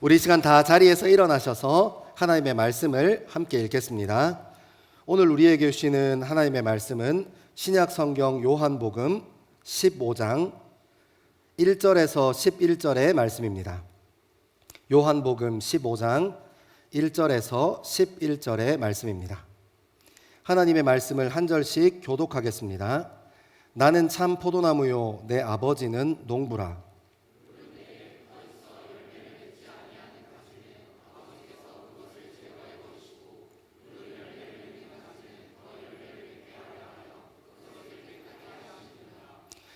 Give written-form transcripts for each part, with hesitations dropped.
우리 이 시간 다 자리에서 일어나셔서 하나님의 말씀을 함께 읽겠습니다. 오늘 우리에게 주시는 하나님의 말씀은 신약 성경 요한복음 15장 1절에서 11절의 말씀입니다. 요한복음 15장 1절에서 11절의 말씀입니다. 하나님의 말씀을 한 절씩 교독하겠습니다. 나는 참 포도나무요 내 아버지는 농부라.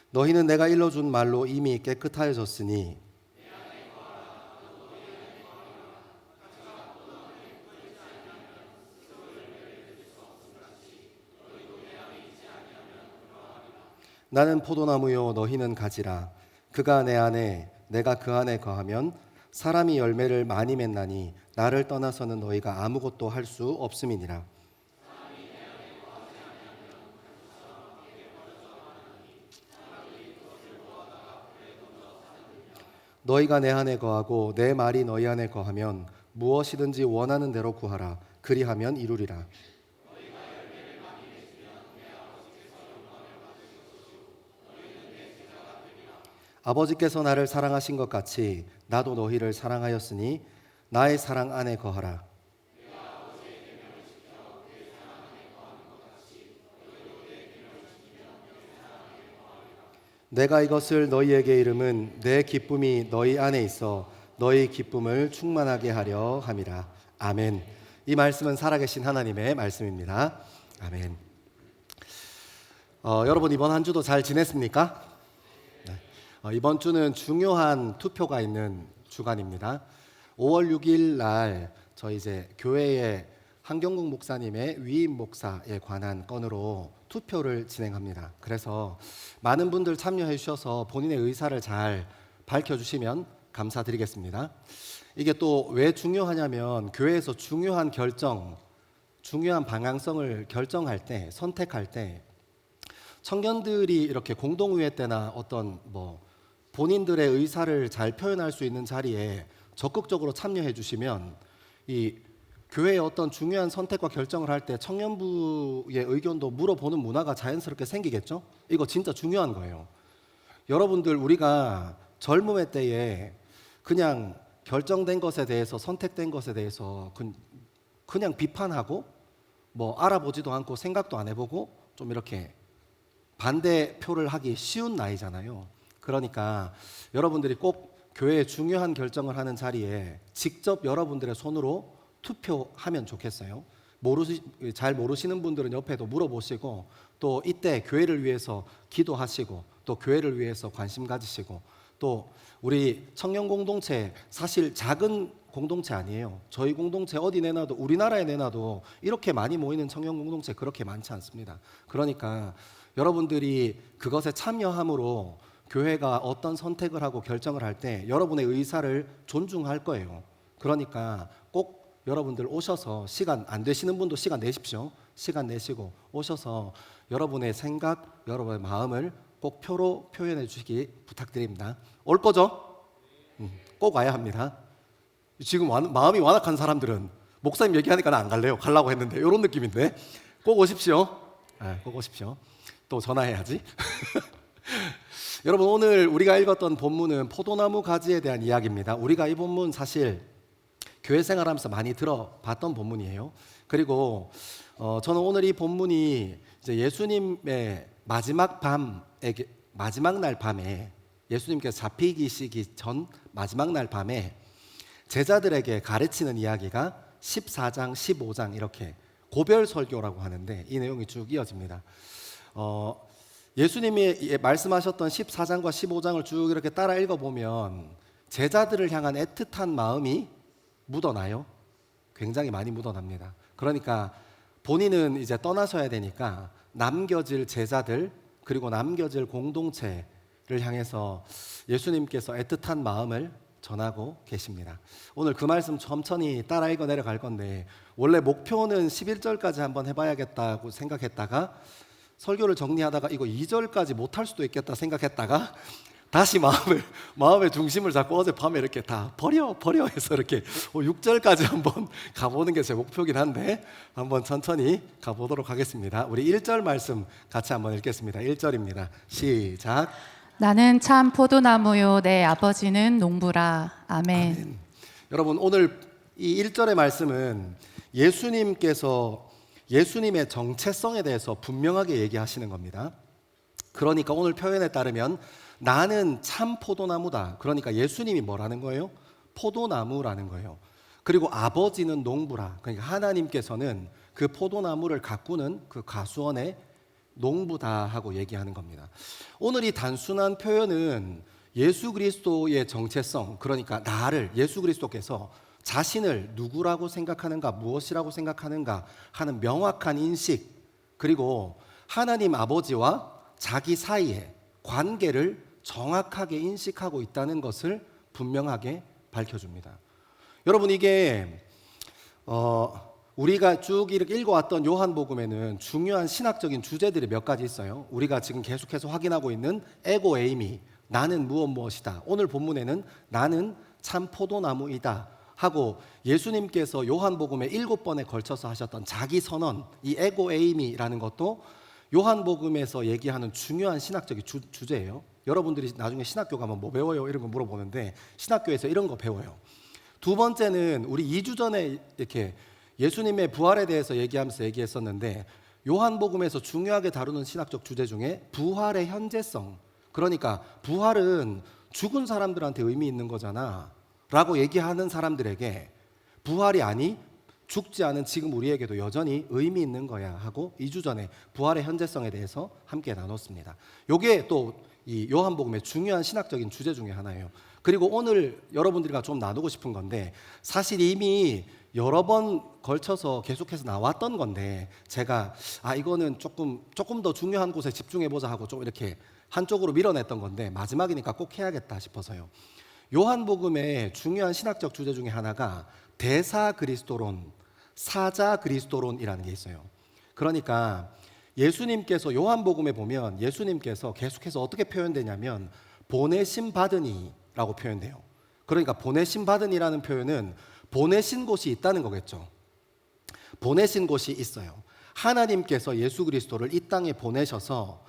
너희는 내가 일러준 말로 이미 깨끗하여졌으니 나는 포도나무요 너희는 가지라. 그가 내 안에 내가 그 안에 거하면 사람이 열매를 많이 맺나니 나를 떠나서는 너희가 아무것도 할 수 없음이니라. 너희가 내 안에 거하고 내 말이 너희 안에 거하면 무엇이든지 원하는 대로 구하라. 그리하면 이루리라. 아버지께서 나를 사랑하신 것 같이 나도 너희를 사랑하였으니 나의 사랑 안에 거하라. 내가 이것을 너희에게 이름은 내 기쁨이 너희 안에 있어 너희 기쁨을 충만하게 하려 함이라. 아멘. 이 말씀은 살아계신 하나님의 말씀입니다. 아멘. 여러분 이번 한 주도 잘 지냈습니까? 네. 이번 주는 중요한 투표가 있는 주간입니다. 5월 6일 날 저희 이제 교회의 한경국 목사님의 위임 목사에 관한 건으로 투표를 진행합니다. 그래서 많은 분들 참여해 주셔서 본인의 의사를 잘 밝혀주시면 감사드리겠습니다. 이게 또 왜 중요하냐면 교회에서 중요한 결정, 중요한 방향성을 결정할 때, 선택할 때 청년들이 이렇게 공동의회 때나 어떤 본인들의 의사를 잘 표현할 수 있는 자리에 적극적으로 참여해 주시면 이 교회의 어떤 중요한 선택과 결정을 할 때 청년부의 의견도 물어보는 문화가 자연스럽게 생기겠죠? 이거 진짜 중요한 거예요. 여러분들 우리가 젊음의 때에 그냥 결정된 것에 대해서 선택된 것에 대해서 그냥 비판하고 알아보지도 않고 생각도 안 해보고 좀 이렇게 반대표를 하기 쉬운 나이잖아요. 그러니까 여러분들이 꼭 교회의 중요한 결정을 하는 자리에 직접 여러분들의 손으로 투표하면 좋겠어요. 잘 모르시는 분들은 옆에도 물어보시고 또 이때 교회를 위해서 기도하시고 또 교회를 위해서 관심 가지시고 또 우리 청년 공동체 사실 작은 공동체 아니에요. 저희 공동체 어디 내놔도 우리나라에 내놔도 이렇게 많이 모이는 청년 공동체 그렇게 많지 않습니다. 그러니까 여러분들이 그것에 참여함으로 교회가 어떤 선택을 하고 결정을 할 때 여러분의 의사를 존중할 거예요. 그러니까 꼭 여러분들 오셔서 시간 안 되시는 분도 시간 내십시오. 시간 내시고 오셔서 여러분의 생각, 여러분의 마음을 꼭 표로 표현해 주시기 부탁드립니다. 올 거죠? 꼭 와야 합니다. 지금 마음이 완악한 사람들은 목사님 얘기하니까 나 안 갈래요. 가려고 했는데 이런 느낌인데 꼭 오십시오. 꼭 오십시오. 또 전화해야지. 여러분 오늘 우리가 읽었던 본문은 포도나무 가지에 대한 이야기입니다. 우리가 이 본문 사실 교회 생활하면서 많이 들어봤던 본문이에요. 그리고 저는 오늘 이 본문이 이제 예수님의 마지막 날 밤에 예수님께서 잡히시기 전 마지막 날 밤에 제자들에게 가르치는 이야기가 14장, 15장 이렇게 고별 설교라고 하는데 이 내용이 쭉 이어집니다. 예수님이 말씀하셨던 14장과 15장을 쭉 이렇게 따라 읽어보면 제자들을 향한 애틋한 마음이 묻어나요. 굉장히 많이 묻어납니다. 그러니까 본인은 이제 떠나셔야 되니까 남겨질 제자들 그리고 남겨질 공동체를 향해서 예수님께서 애틋한 마음을 전하고 계십니다. 오늘 그 말씀 천천히 따라 읽어 내려갈 건데 원래 목표는 11절까지 한번 해봐야겠다고 생각했다가 설교를 정리하다가 이거 2절까지 못할 수도 있겠다 생각했다가 다시 마음의 중심을 잡고 어젯밤에 이렇게 다 버려 해서 이렇게 6절까지 한번 가보는 게 제 목표긴 한데 한번 천천히 가보도록 하겠습니다. 우리 1절 말씀 같이 한번 읽겠습니다. 1절입니다. 시작. 나는 참 포도나무요 내 아버지는 농부라. 아멘. 아멘. 여러분 오늘 이 1절의 말씀은 예수님께서 예수님의 정체성에 대해서 분명하게 얘기하시는 겁니다. 그러니까 오늘 표현에 따르면 나는 참 포도나무다. 그러니까 예수님이 뭐라는 거예요? 포도나무라는 거예요. 그리고 아버지는 농부라. 그러니까 하나님께서는 그 포도나무를 가꾸는 그 가수원의 농부다 하고 얘기하는 겁니다. 오늘 이 단순한 표현은 예수 그리스도의 정체성, 그러니까 나를 예수 그리스도께서 자신을 누구라고 생각하는가, 무엇이라고 생각하는가 하는 명확한 인식, 그리고 하나님 아버지와 자기 사이의 관계를 정확하게 인식하고 있다는 것을 분명하게 밝혀줍니다. 여러분 이게 우리가 쭉 이렇게 읽어왔던 요한복음에는 중요한 신학적인 주제들이 몇 가지 있어요. 우리가 지금 계속해서 확인하고 있는 에고 에이미, 나는 무엇이다. 오늘 본문에는 나는 참 포도나무이다 하고 예수님께서 요한복음에 7번에 걸쳐서 하셨던 자기 선언, 이 에고 에이미라는 것도 요한복음에서 얘기하는 중요한 신학적인 주제예요. 여러분들이 나중에 신학교 가면 뭐 배워요? 이런 거 물어보는데 신학교에서 이런 거 배워요. 두 번째는 우리 2주 전에 이렇게 예수님의 부활에 대해서 얘기하면서 얘기했었는데 요한복음에서 중요하게 다루는 신학적 주제 중에 부활의 현재성, 그러니까 부활은 죽은 사람들한테 의미 있는 거잖아 라고 얘기하는 사람들에게 부활이 아니 죽지 않은 지금 우리에게도 여전히 의미 있는 거야 하고 2주 전에 부활의 현재성에 대해서 함께 나눴습니다. 이게 또 이 요한복음의 중요한 신학적인 주제 중에 하나예요. 그리고 오늘 여러분들과 좀 나누고 싶은 건데 사실 이미 여러 번 걸쳐서 계속해서 나왔던 건데 제가 이거는 조금 더 중요한 곳에 집중해보자 하고 좀 이렇게 한쪽으로 밀어냈던 건데 마지막이니까 꼭 해야겠다 싶어서요. 요한복음의 중요한 신학적 주제 중에 하나가 대사 그리스도론, 사자 그리스도론이라는 게 있어요. 그러니까 예수님께서 요한복음에 보면 예수님께서 계속해서 어떻게 표현되냐면 보내심 받으니라고 표현돼요. 그러니까 보내심 받으니라는 표현은 보내신 곳이 있다는 거겠죠. 보내신 곳이 있어요. 하나님께서 예수 그리스도를 이 땅에 보내셔서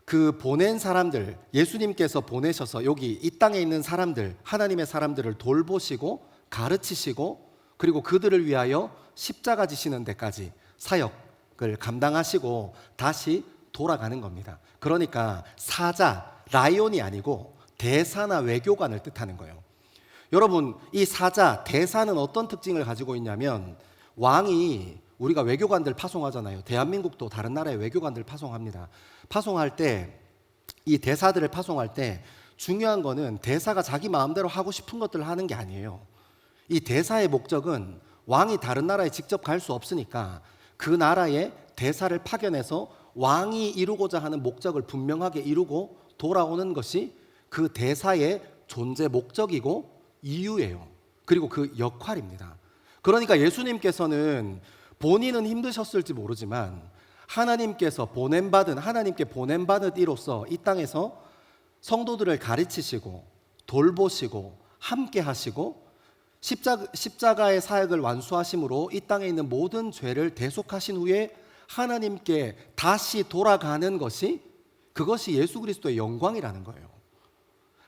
그 보낸 사람들, 예수님께서 보내셔서 여기 이 땅에 있는 사람들, 하나님의 사람들을 돌보시고 가르치시고 그리고 그들을 위하여 십자가 지시는 데까지 사역을 감당하시고 다시 돌아가는 겁니다. 그러니까 사자, 라이온이 아니고 대사나 외교관을 뜻하는 거예요. 여러분 이 사자, 대사는 어떤 특징을 가지고 있냐면 왕이 우리가 외교관들 파송하잖아요. 대한민국도 다른 나라의 외교관들 파송합니다. 파송할 때 이 대사들을 파송할 때 중요한 거는 대사가 자기 마음대로 하고 싶은 것들을 하는 게 아니에요. 이 대사의 목적은 왕이 다른 나라에 직접 갈 수 없으니까 그 나라에 대사를 파견해서 왕이 이루고자 하는 목적을 분명하게 이루고 돌아오는 것이 그 대사의 존재 목적이고 이유예요. 그리고 그 역할입니다. 그러니까 예수님께서는 본인은 힘드셨을지 모르지만 하나님께 보냄받은 이로서 이 땅에서 성도들을 가르치시고 돌보시고 함께 하시고 십자가의 사역을 완수하심으로 이 땅에 있는 모든 죄를 대속하신 후에 하나님께 다시 돌아가는 그것이 예수 그리스도의 영광이라는 거예요.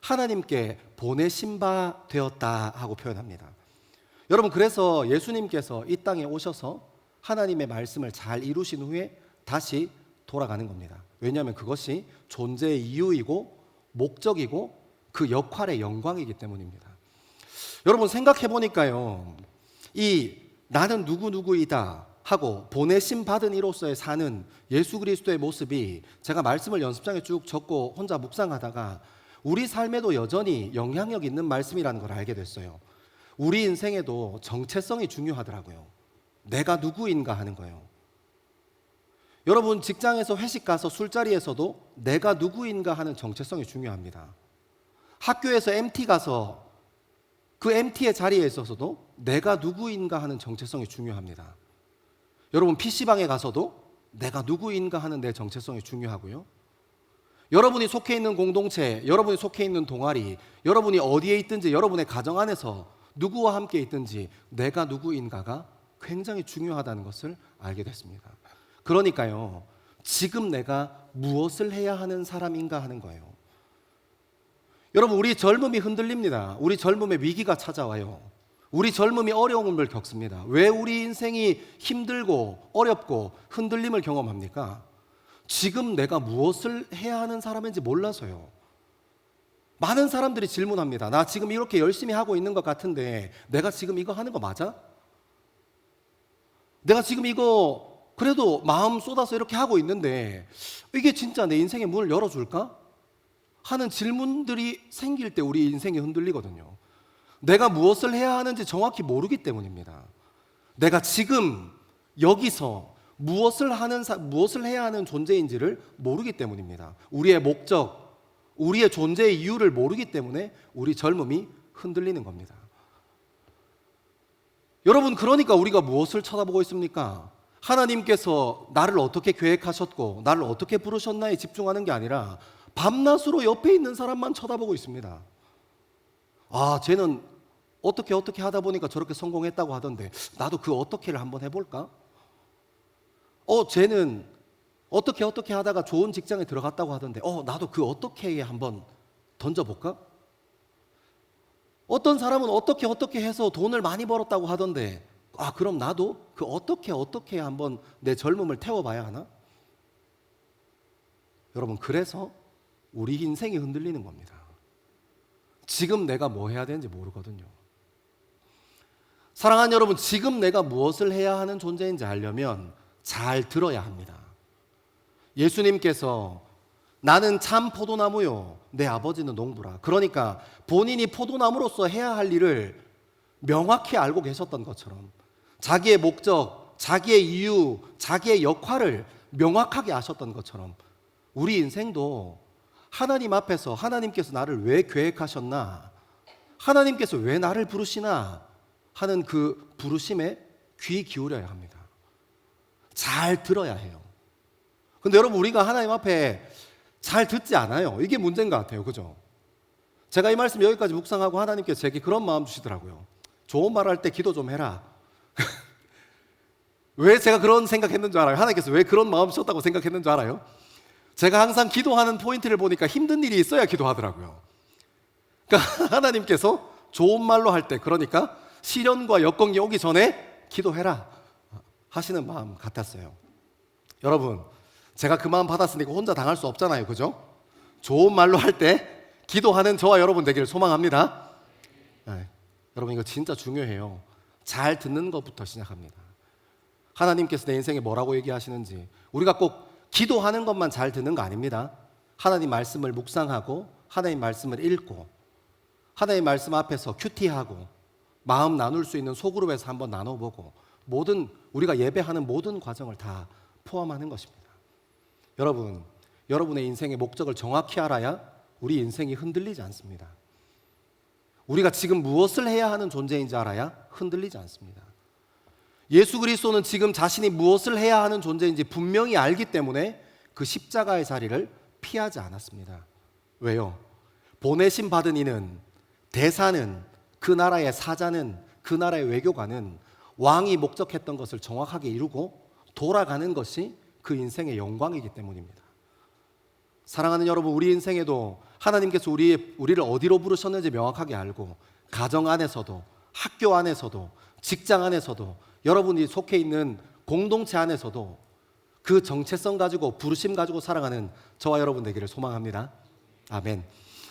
하나님께 보내신 바 되었다 하고 표현합니다. 여러분 그래서 예수님께서 이 땅에 오셔서 하나님의 말씀을 잘 이루신 후에 다시 돌아가는 겁니다. 왜냐하면 그것이 존재의 이유이고 목적이고 그 역할의 영광이기 때문입니다. 여러분 생각해 보니까요, 이 나는 누구누구이다 하고 보내심 받은 이로서의 사는 예수 그리스도의 모습이 제가 말씀을 연습장에 쭉 적고 혼자 묵상하다가 우리 삶에도 여전히 영향력 있는 말씀이라는 걸 알게 됐어요. 우리 인생에도 정체성이 중요하더라고요. 내가 누구인가 하는 거예요. 여러분 직장에서 회식 가서 술자리에서도 내가 누구인가 하는 정체성이 중요합니다. 학교에서 MT 가서 그 MT의 자리에 있어서도 내가 누구인가 하는 정체성이 중요합니다. 여러분 PC방에 가서도 내가 누구인가 하는 내 정체성이 중요하고요. 여러분이 속해 있는 공동체, 여러분이 속해 있는 동아리, 여러분이 어디에 있든지 여러분의 가정 안에서 누구와 함께 있든지 내가 누구인가가 굉장히 중요하다는 것을 알게 됐습니다. 그러니까요, 지금 내가 무엇을 해야 하는 사람인가 하는 거예요. 여러분, 우리 젊음이 흔들립니다. 우리 젊음의 위기가 찾아와요. 우리 젊음이 어려움을 겪습니다. 왜 우리 인생이 힘들고 어렵고 흔들림을 경험합니까? 지금 내가 무엇을 해야 하는 사람인지 몰라서요. 많은 사람들이 질문합니다. 나 지금 이렇게 열심히 하고 있는 것 같은데 내가 지금 이거 하는 거 맞아? 내가 지금 이거 그래도 마음 쏟아서 이렇게 하고 있는데 이게 진짜 내 인생의 문을 열어줄까? 하는 질문들이 생길 때 우리 인생이 흔들리거든요. 내가 무엇을 해야 하는지 정확히 모르기 때문입니다. 내가 지금 여기서 무엇을 해야 하는 존재인지를 모르기 때문입니다. 우리의 목적, 우리의 존재의 이유를 모르기 때문에 우리 젊음이 흔들리는 겁니다. 여러분, 그러니까 우리가 무엇을 쳐다보고 있습니까? 하나님께서 나를 어떻게 계획하셨고 나를 어떻게 부르셨나에 집중하는 게 아니라 밤낮으로 옆에 있는 사람만 쳐다보고 있습니다. 아, 쟤는 어떻게 하다 보니까 저렇게 성공했다고 하던데 나도 그 어떻게를 한번 해볼까? 쟤는 어떻게 하다가 좋은 직장에 들어갔다고 하던데 나도 그 어떻게에 한번 던져볼까? 어떤 사람은 어떻게 해서 돈을 많이 벌었다고 하던데 그럼 나도 그 어떻게 한번 내 젊음을 태워봐야 하나? 여러분, 그래서 우리 인생이 흔들리는 겁니다. 지금 내가 뭐 해야 되는지 모르거든요. 사랑하는 여러분, 지금 내가 무엇을 해야 하는 존재인지 알려면 잘 들어야 합니다. 예수님께서 나는 참 포도나무요 내 아버지는 농부라. 그러니까 본인이 포도나무로서 해야 할 일을 명확히 알고 계셨던 것처럼 자기의 목적, 자기의 이유, 자기의 역할을 명확하게 아셨던 것처럼 우리 인생도 하나님 앞에서 하나님께서 나를 왜 계획하셨나, 하나님께서 왜 나를 부르시나 하는 그 부르심에 귀 기울여야 합니다. 잘 들어야 해요. 근데 여러분, 우리가 하나님 앞에 잘 듣지 않아요. 이게 문제인 것 같아요. 그죠? 제가 이 말씀 여기까지 묵상하고 하나님께서 제게 그런 마음 주시더라고요. 좋은 말 할 때 기도 좀 해라. 왜 제가 그런 생각했는 줄 알아요? 하나님께서 왜 그런 마음 주셨다고 생각했는 줄 알아요? 제가 항상 기도하는 포인트를 보니까 힘든 일이 있어야 기도하더라고요. 그러니까 하나님께서 좋은 말로 할 때, 그러니까 시련과 역경이 오기 전에 기도해라 하시는 마음 같았어요. 여러분, 제가 그 마음 받았으니까 혼자 당할 수 없잖아요. 그죠? 좋은 말로 할 때 기도하는 저와 여러분 되기를 소망합니다. 네. 여러분, 이거 진짜 중요해요. 잘 듣는 것부터 시작합니다. 하나님께서 내 인생에 뭐라고 얘기하시는지, 우리가 꼭 기도하는 것만 잘 듣는 거 아닙니다. 하나님 말씀을 묵상하고 하나님 말씀을 읽고 하나님 말씀 앞에서 큐티하고 마음 나눌 수 있는 소그룹에서 한번 나눠보고 모든 우리가 예배하는 모든 과정을 다 포함하는 것입니다. 여러분, 여러분의 인생의 목적을 정확히 알아야 우리 인생이 흔들리지 않습니다. 우리가 지금 무엇을 해야 하는 존재인지 알아야 흔들리지 않습니다. 예수 그리스도는 지금 자신이 무엇을 해야 하는 존재인지 분명히 알기 때문에 그 십자가의 자리를 피하지 않았습니다. 왜요? 보내심 받은 이는, 대사는, 그 나라의 사자는, 그 나라의 외교관은 왕이 목적했던 것을 정확하게 이루고 돌아가는 것이 그 인생의 영광이기 때문입니다. 사랑하는 여러분, 우리 인생에도 하나님께서 우리를 어디로 부르셨는지 명확하게 알고 가정 안에서도 학교 안에서도 직장 안에서도 여러분이 속해 있는 공동체 안에서도 그 정체성 가지고 부르심 가지고 살아가는 저와 여러분 되기를 소망합니다. 아멘.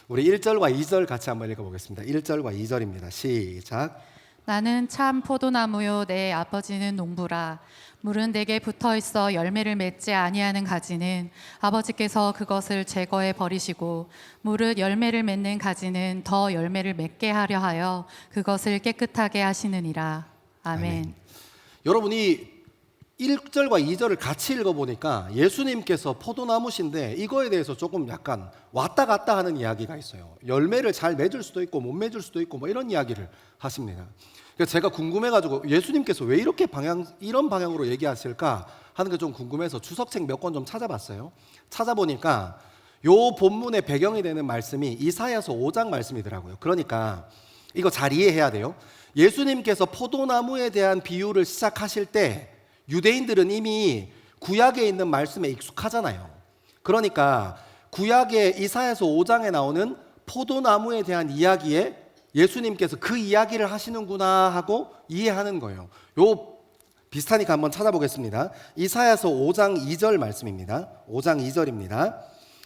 우리 1절과 2절 같이 한번 읽어보겠습니다. 1절과 2절입니다. 시작. 나는 참 포도나무요 내 아버지는 농부라. 물은 내게 붙어 있어 열매를 맺지 아니하는 가지는 아버지께서 그것을 제거해 버리시고 무릇 열매를 맺는 가지는 더 열매를 맺게 하려 하여 그것을 깨끗하게 하시느니라. 아멘. 여러분이 1절과 2절을 같이 읽어보니까 예수님께서 포도나무신데 이거에 대해서 조금 약간 왔다 갔다 하는 이야기가 있어요. 열매를 잘 맺을 수도 있고 못 맺을 수도 있고 뭐 이런 이야기를 하십니다. 그래서 제가 궁금해가지고 예수님께서 왜 이런 방향으로 얘기하실까 하는 게 좀 궁금해서 주석책 몇 권 좀 찾아봤어요. 찾아보니까 요 본문의 배경이 되는 말씀이 이사야서 5장 말씀이더라고요. 그러니까 이거 잘 이해해야 돼요. 예수님께서 포도나무에 대한 비유를 시작하실 때 유대인들은 이미 구약에 있는 말씀에 익숙하잖아요. 그러니까 구약의 이사야서 5장에 나오는 포도나무에 대한 이야기에 예수님께서 그 이야기를 하시는구나 하고 이해하는 거예요. 요 비슷하니까 한번 찾아보겠습니다. 이사야서 5장 2절 말씀입니다. 5장 2절입니다.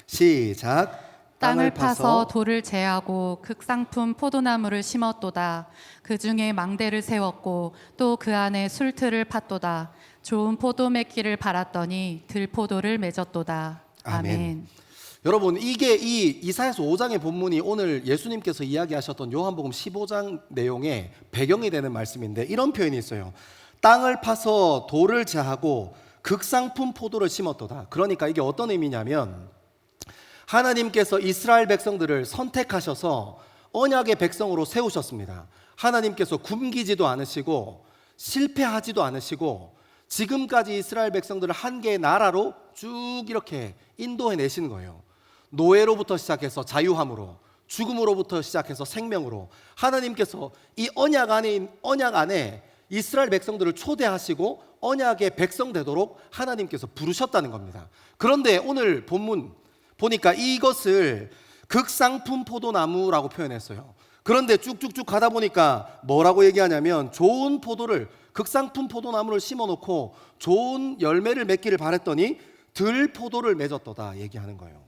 시작. 땅을 파서 돌을 제하고 극상품 포도나무를 심었도다. 그 중에 망대를 세웠고 또 그 안에 술틀을 팠도다. 좋은 포도 맺기를 바랐더니 들포도를 맺었도다. 아멘. 여러분, 이게 이 이사야서 5장의 본문이 오늘 예수님께서 이야기하셨던 요한복음 15장 내용의 배경이 되는 말씀인데 이런 표현이 있어요. 땅을 파서 돌을 제하고 극상품 포도를 심었도다. 그러니까 이게 어떤 의미냐면 하나님께서 이스라엘 백성들을 선택하셔서 언약의 백성으로 세우셨습니다. 하나님께서 굶기지도 않으시고 실패하지도 않으시고 지금까지 이스라엘 백성들을 한 개의 나라로 쭉 이렇게 인도해 내신 거예요. 노예로부터 시작해서 자유함으로, 죽음으로부터 시작해서 생명으로 하나님께서 이 언약 안에 이스라엘 백성들을 초대하시고 언약의 백성 되도록 하나님께서 부르셨다는 겁니다. 그런데 오늘 본문 보니까 이것을 극상품 포도나무라고 표현했어요. 그런데 쭉쭉쭉 가다 보니까 뭐라고 얘기하냐면 좋은 포도를 극상품 포도나무를 심어놓고 좋은 열매를 맺기를 바랬더니 들포도를 맺었도다 얘기하는 거예요.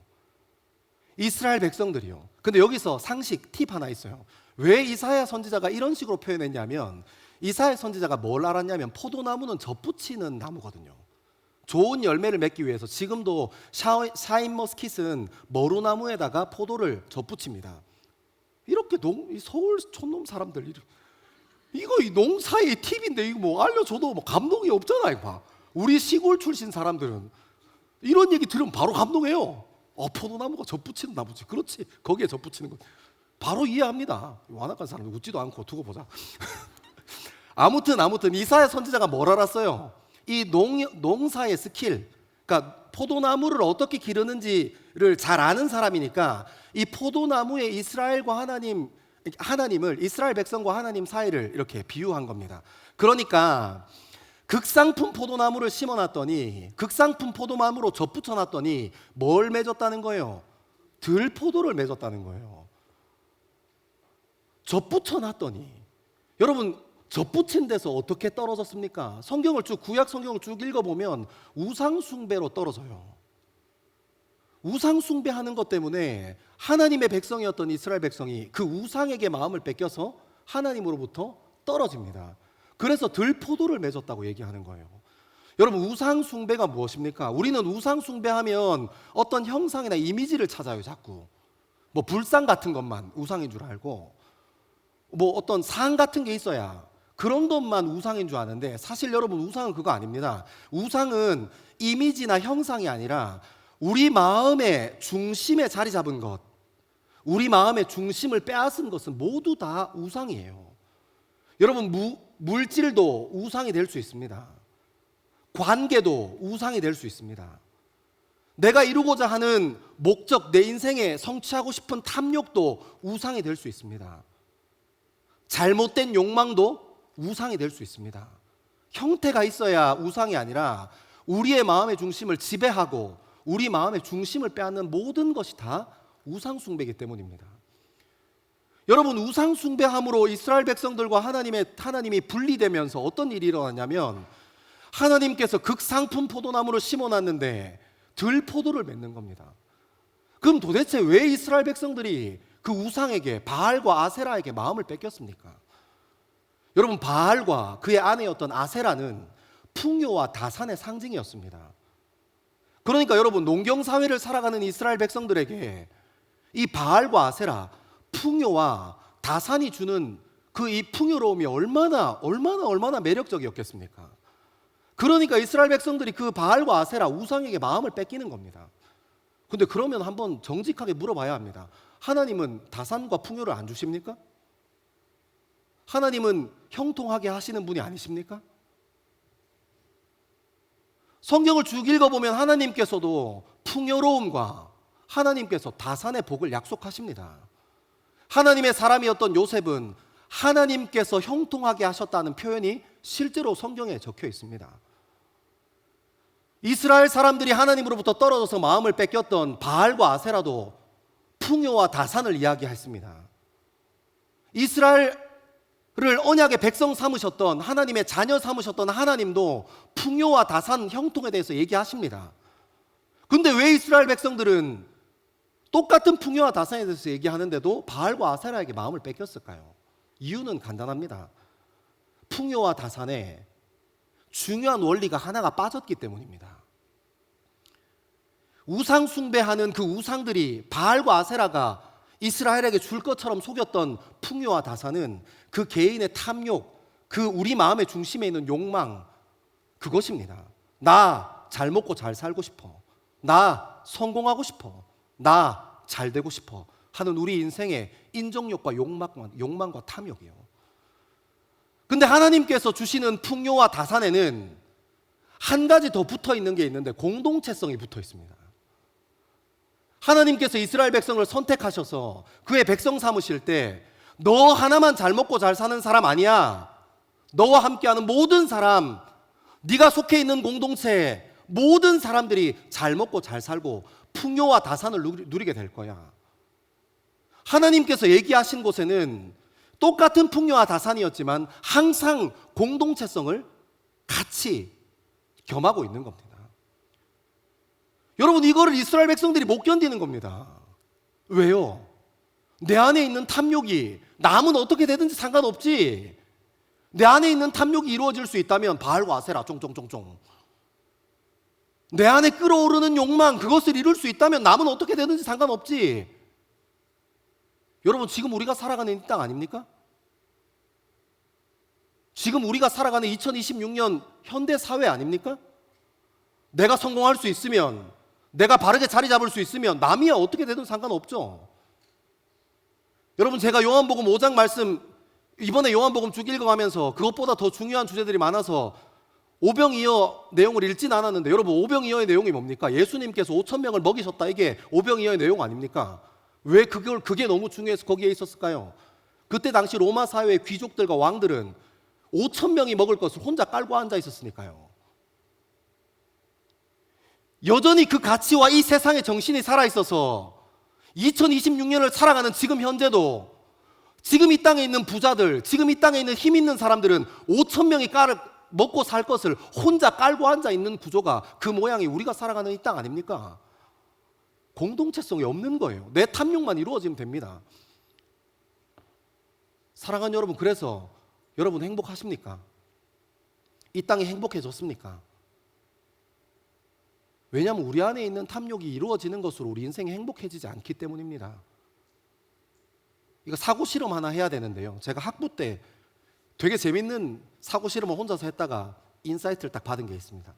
이스라엘 백성들이요. 근데 여기서 상식 팁 하나 있어요. 왜 이사야 선지자가 이런 식으로 표현했냐면 이사야 선지자가 뭘 알았냐면 포도나무는 젖붙이는 나무거든요. 좋은 열매를 맺기 위해서 지금도 샤인머스킷은 머루나무에다가 포도를 젖붙입니다. 이렇게 서울 촌놈 사람들 이거 이 농사의 팁인데 이거 뭐 알려줘도 뭐 감동이 없잖아. 이거 우리 시골 출신 사람들은 이런 얘기 들으면 바로 감동해요. 포도나무가 젖붙이는 나무지. 그렇지. 거기에 젖붙이는 거 바로 이해합니다. 완악한 사람 웃지도 않고 두고 보자. 아무튼 이사야 선지자가 뭘 알았어요? 이 농사의 스킬, 그러니까 포도나무를 어떻게 기르는지를 잘 아는 사람이니까 이 포도나무에 이스라엘과 하나님을 이스라엘 백성과 하나님 사이를 이렇게 비유한 겁니다. 그러니까 극상품 포도나무를 심어놨더니 극상품 포도나무로 젖붙여놨더니 뭘 맺었다는 거예요? 들포도를 맺었다는 거예요. 젖붙여놨더니 여러분 젖붙인 데서 어떻게 떨어졌습니까? 구약 성경을 쭉 읽어보면 우상숭배로 떨어져요. 우상숭배하는 것 때문에 하나님의 백성이었던 이스라엘 백성이 그 우상에게 마음을 뺏겨서 하나님으로부터 떨어집니다. 그래서 들포도를 맺었다고 얘기하는 거예요. 여러분 우상숭배가 무엇입니까? 우리는 우상숭배하면 어떤 형상이나 이미지를 찾아요. 자꾸 뭐 불상 같은 것만 우상인 줄 알고 뭐 어떤 상 같은 게 있어야 그런 것만 우상인 줄 아는데 사실 여러분 우상은 그거 아닙니다. 우상은 이미지나 형상이 아니라 우리 마음의 중심에 자리 잡은 것, 우리 마음의 중심을 빼앗은 것은 모두 다 우상이에요. 여러분 물질도 우상이 될 수 있습니다. 관계도 우상이 될 수 있습니다. 내가 이루고자 하는 목적, 내 인생에 성취하고 싶은 탐욕도 우상이 될 수 있습니다. 잘못된 욕망도 우상이 될 수 있습니다. 형태가 있어야 우상이 아니라 우리의 마음의 중심을 지배하고 우리 마음의 중심을 빼앗는 모든 것이 다 우상 숭배이기 때문입니다. 여러분 우상 숭배함으로 이스라엘 백성들과 하나님이 분리되면서 어떤 일이 일어났냐면 하나님께서 극상품 포도나무를 심어놨는데 들포도를 맺는 겁니다. 그럼 도대체 왜 이스라엘 백성들이 그 우상에게 바알과 아세라에게 마음을 뺏겼습니까? 여러분 바알과 그의 아내였던 아세라는 풍요와 다산의 상징이었습니다. 그러니까 여러분 농경사회를 살아가는 이스라엘 백성들에게 이 바알과 아세라 풍요와 다산이 주는 그 이 풍요로움이 얼마나 매력적이었겠습니까? 그러니까 이스라엘 백성들이 그 바알과 아세라 우상에게 마음을 뺏기는 겁니다. 근데 그러면 한번 정직하게 물어봐야 합니다. 하나님은 다산과 풍요를 안 주십니까? 하나님은 형통하게 하시는 분이 아니십니까? 성경을 쭉 읽어보면 하나님께서도 풍요로움과 하나님께서 다산의 복을 약속하십니다. 하나님의 사람이었던 요셉은 하나님께서 형통하게 하셨다는 표현이 실제로 성경에 적혀 있습니다. 이스라엘 사람들이 하나님으로부터 떨어져서 마음을 뺏겼던 바알과 아세라도 풍요와 다산을 이야기했습니다. 이스라엘을 언약의 백성 삼으셨던, 하나님의 자녀 삼으셨던 하나님도 풍요와 다산, 형통에 대해서 얘기하십니다. 근데 왜 이스라엘 백성들은 똑같은 풍요와 다산에 대해서 얘기하는데도 바알과 아세라에게 마음을 뺏겼을까요? 이유는 간단합니다. 풍요와 다산에 중요한 원리가 하나가 빠졌기 때문입니다. 우상 숭배하는 그 우상들이, 바알과 아세라가 이스라엘에게 줄 것처럼 속였던 풍요와 다산은 그 개인의 탐욕, 그 우리 마음의 중심에 있는 욕망, 그것입니다. 나 잘 먹고 잘 살고 싶어, 나 성공하고 싶어, 나 잘 되고 싶어 하는 우리 인생의 인정욕과 욕망과 탐욕이요. 근데 하나님께서 주시는 풍요와 다산에는 한 가지 더 붙어 있는 게 있는데, 공동체성이 붙어 있습니다. 하나님께서 이스라엘 백성을 선택하셔서 그의 백성 삼으실 때 너 하나만 잘 먹고 잘 사는 사람 아니야. 너와 함께하는 모든 사람, 네가 속해 있는 공동체 모든 사람들이 잘 먹고 잘 살고 풍요와 다산을 누리게 될 거야. 하나님께서 얘기하신 곳에는 똑같은 풍요와 다산이었지만 항상 공동체성을 같이 겸하고 있는 겁니다. 여러분, 이거를 이스라엘 백성들이 못 견디는 겁니다. 왜요? 내 안에 있는 탐욕이 남은 어떻게 되든지 상관없지. 내 안에 있는 탐욕이 이루어질 수 있다면 바알과 아세라 쫑쫑쫑쫑. 내 안에 끓어오르는 욕망, 그것을 이룰 수 있다면 남은 어떻게 되든지 상관없지. 여러분, 지금 우리가 살아가는 이 땅 아닙니까? 지금 우리가 살아가는 2026년 현대 사회 아닙니까? 내가 성공할 수 있으면, 내가 바르게 자리 잡을 수 있으면 남이야 어떻게 되든 상관없죠. 여러분, 제가 요한복음 5장 말씀, 이번에 요한복음 쭉 읽어가면서 그것보다 더 중요한 주제들이 많아서 오병이어 내용을 읽진 않았는데, 여러분, 오병이어의 내용이 뭡니까? 예수님께서 5,000명을 먹이셨다, 이게 오병이어의 내용 아닙니까? 왜 그게 너무 중요해서 거기에 있었을까요? 그때 당시 로마 사회의 귀족들과 왕들은 5,000명이 먹을 것을 혼자 깔고 앉아 있었으니까요. 여전히 그 가치와 이 세상의 정신이 살아있어서 2026년을 살아가는 지금 현재도 지금 이 땅에 있는 부자들, 지금 이 땅에 있는 힘 있는 사람들은 5,000명이 먹고 살 것을 혼자 깔고 앉아 있는 구조가, 그 모양이 우리가 살아가는 이 땅 아닙니까? 공동체성이 없는 거예요. 내 탐욕만 이루어지면 됩니다. 사랑하는 여러분, 그래서 여러분 행복하십니까? 이 땅이 행복해졌습니까? 왜냐하면 우리 안에 있는 탐욕이 이루어지는 것으로 우리 인생이 행복해지지 않기 때문입니다. 이거 사고 실험 하나 해야 되는데요. 제가 학부 때 되게 재밌는 사고 실험을 혼자서 했다가 인사이트를 딱 받은 게 있습니다.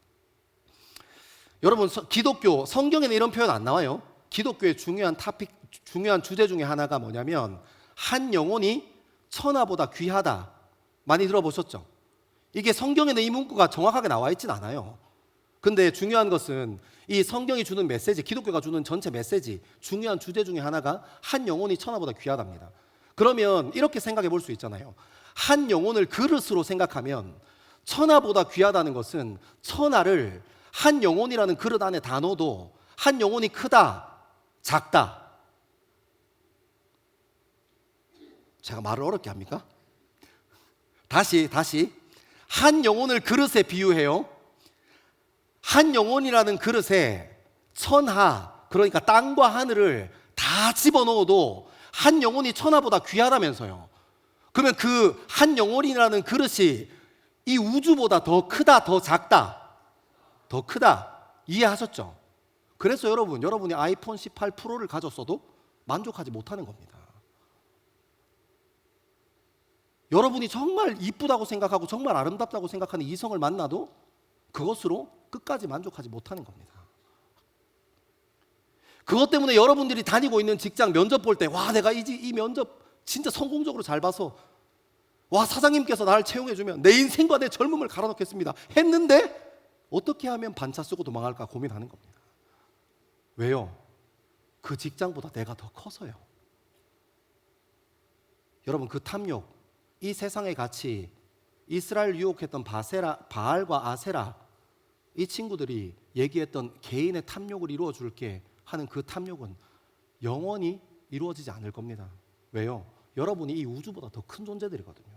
여러분, 기독교 성경에는 이런 표현 안 나와요. 기독교의 중요한 주제 중에 하나가 뭐냐면 한 영혼이 천하보다 귀하다. 많이 들어보셨죠? 이게 성경에는 이 문구가 정확하게 나와 있진 않아요. 근데 중요한 것은 이 성경이 주는 메시지, 기독교가 주는 전체 메시지, 중요한 주제 중에 하나가 한 영혼이 천하보다 귀하답니다. 그러면 이렇게 생각해 볼 수 있잖아요. 한 영혼을 그릇으로 생각하면 천하보다 귀하다는 것은 천하를 한 영혼이라는 그릇 안에 다 넣어도 한 영혼이 크다, 작다. 제가 말을 어렵게 합니까? 다시 한 영혼을 그릇에 비유해요. 한 영혼이라는 그릇에 천하, 그러니까 땅과 하늘을 다 집어넣어도 한 영혼이 천하보다 귀하다면서요. 그러면 그 한 영혼이라는 그릇이 이 우주보다 더 크다, 더 작다? 더 크다. 이해하셨죠? 그래서 여러분이 아이폰 18 프로를 가졌어도 만족하지 못하는 겁니다. 여러분이 정말 이쁘다고 생각하고 정말 아름답다고 생각하는 이성을 만나도 그것으로 끝까지 만족하지 못하는 겁니다. 그것 때문에 여러분들이 다니고 있는 직장 면접 볼 때, 와, 내가 이 면접 진짜 성공적으로 잘 봐서, 와, 사장님께서 나를 채용해주면 내 인생과 내 젊음을 갈아넣겠습니다 했는데 어떻게 하면 반차 쓰고 도망갈까 고민하는 겁니다. 왜요? 그 직장보다 내가 더 커서요. 여러분, 그 탐욕, 이 세상의 가치, 이스라엘 유혹했던 바알과 아세라, 이 친구들이 얘기했던 개인의 탐욕을 이루어 줄게 하는 그 탐욕은 영원히 이루어지지 않을 겁니다. 왜요? 여러분이 이 우주보다 더 큰 존재들이거든요.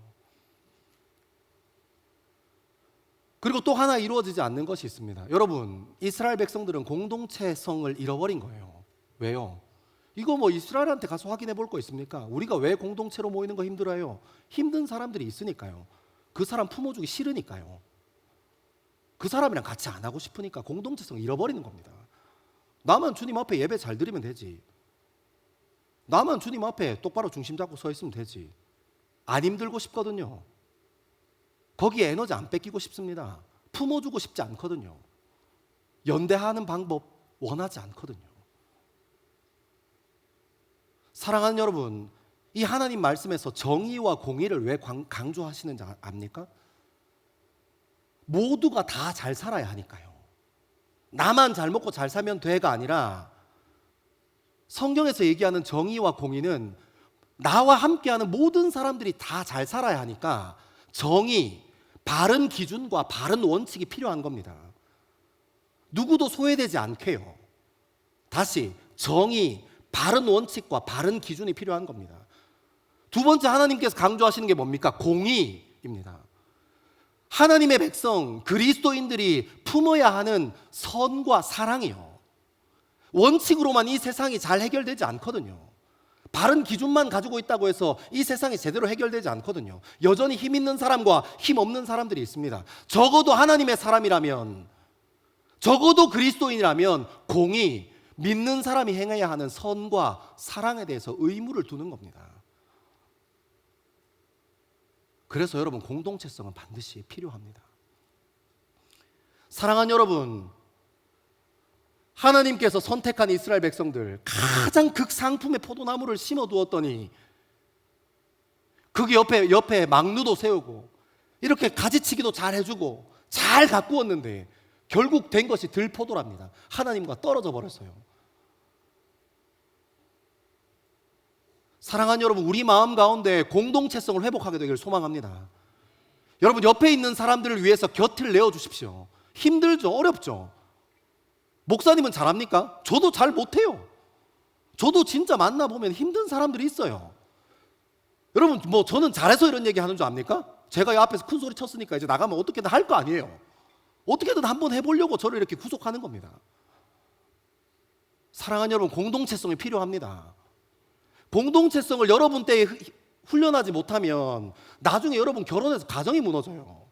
그리고 또 하나 이루어지지 않는 것이 있습니다. 여러분, 이스라엘 백성들은 공동체성을 잃어버린 거예요. 왜요? 이거 뭐 이스라엘한테 가서 확인해 볼 거 있습니까? 우리가 왜 공동체로 모이는 거 힘들어요? 힘든 사람들이 있으니까요. 그 사람 품어주기 싫으니까요. 그 사람이랑 같이 안 하고 싶으니까 공동체성 잃어버리는 겁니다. 나만 주님 앞에 예배 잘 드리면 되지. 나만 주님 앞에 똑바로 중심 잡고 서 있으면 되지. 안 힘들고 싶거든요. 거기에 에너지 안 뺏기고 싶습니다. 품어주고 싶지 않거든요. 연대하는 방법 원하지 않거든요. 사랑하는 여러분, 이 하나님 말씀에서 정의와 공의를 왜 강조하시는지 압니까? 모두가 다 잘 살아야 하니까요. 나만 잘 먹고 잘 살면 돼가 아니라 성경에서 얘기하는 정의와 공의는 나와 함께하는 모든 사람들이 다 잘 살아야 하니까 정의, 바른 기준과 바른 원칙이 필요한 겁니다. 누구도 소외되지 않게요. 다시 정의, 바른 원칙과 바른 기준이 필요한 겁니다. 두 번째 하나님께서 강조하시는 게 뭡니까? 공의입니다. 하나님의 백성, 그리스도인들이 품어야 하는 선과 사랑이요. 원칙으로만 이 세상이 잘 해결되지 않거든요. 바른 기준만 가지고 있다고 해서 이 세상이 제대로 해결되지 않거든요. 여전히 힘 있는 사람과 힘 없는 사람들이 있습니다. 적어도 하나님의 사람이라면, 적어도 그리스도인이라면 공의, 믿는 사람이 행해야 하는 선과 사랑에 대해서 의무를 두는 겁니다. 그래서 여러분, 공동체성은 반드시 필요합니다. 사랑하는 여러분, 하나님께서 선택한 이스라엘 백성들 가장 극상품의 포도나무를 심어두었더니 거기 옆에 망루도 세우고 이렇게 가지치기도 잘 해주고 잘 가꾸었는데 결국 된 것이 들포도랍니다. 하나님과 떨어져 버렸어요. 사랑하는 여러분, 우리 마음 가운데 공동체성을 회복하게 되기를 소망합니다. 여러분, 옆에 있는 사람들을 위해서 곁을 내어주십시오. 힘들죠? 어렵죠? 목사님은 잘합니까? 저도 잘 못해요. 저도 진짜 만나보면 힘든 사람들이 있어요. 여러분, 뭐 저는 잘해서 이런 얘기 하는 줄 압니까? 제가 이 앞에서 큰 소리 쳤으니까 이제 나가면 어떻게든 할 거 아니에요. 어떻게든 한번 해보려고 저를 이렇게 구속하는 겁니다. 사랑하는 여러분, 공동체성이 필요합니다. 공동체성을 여러분 때에 훈련하지 못하면 나중에 여러분 결혼해서 가정이 무너져요.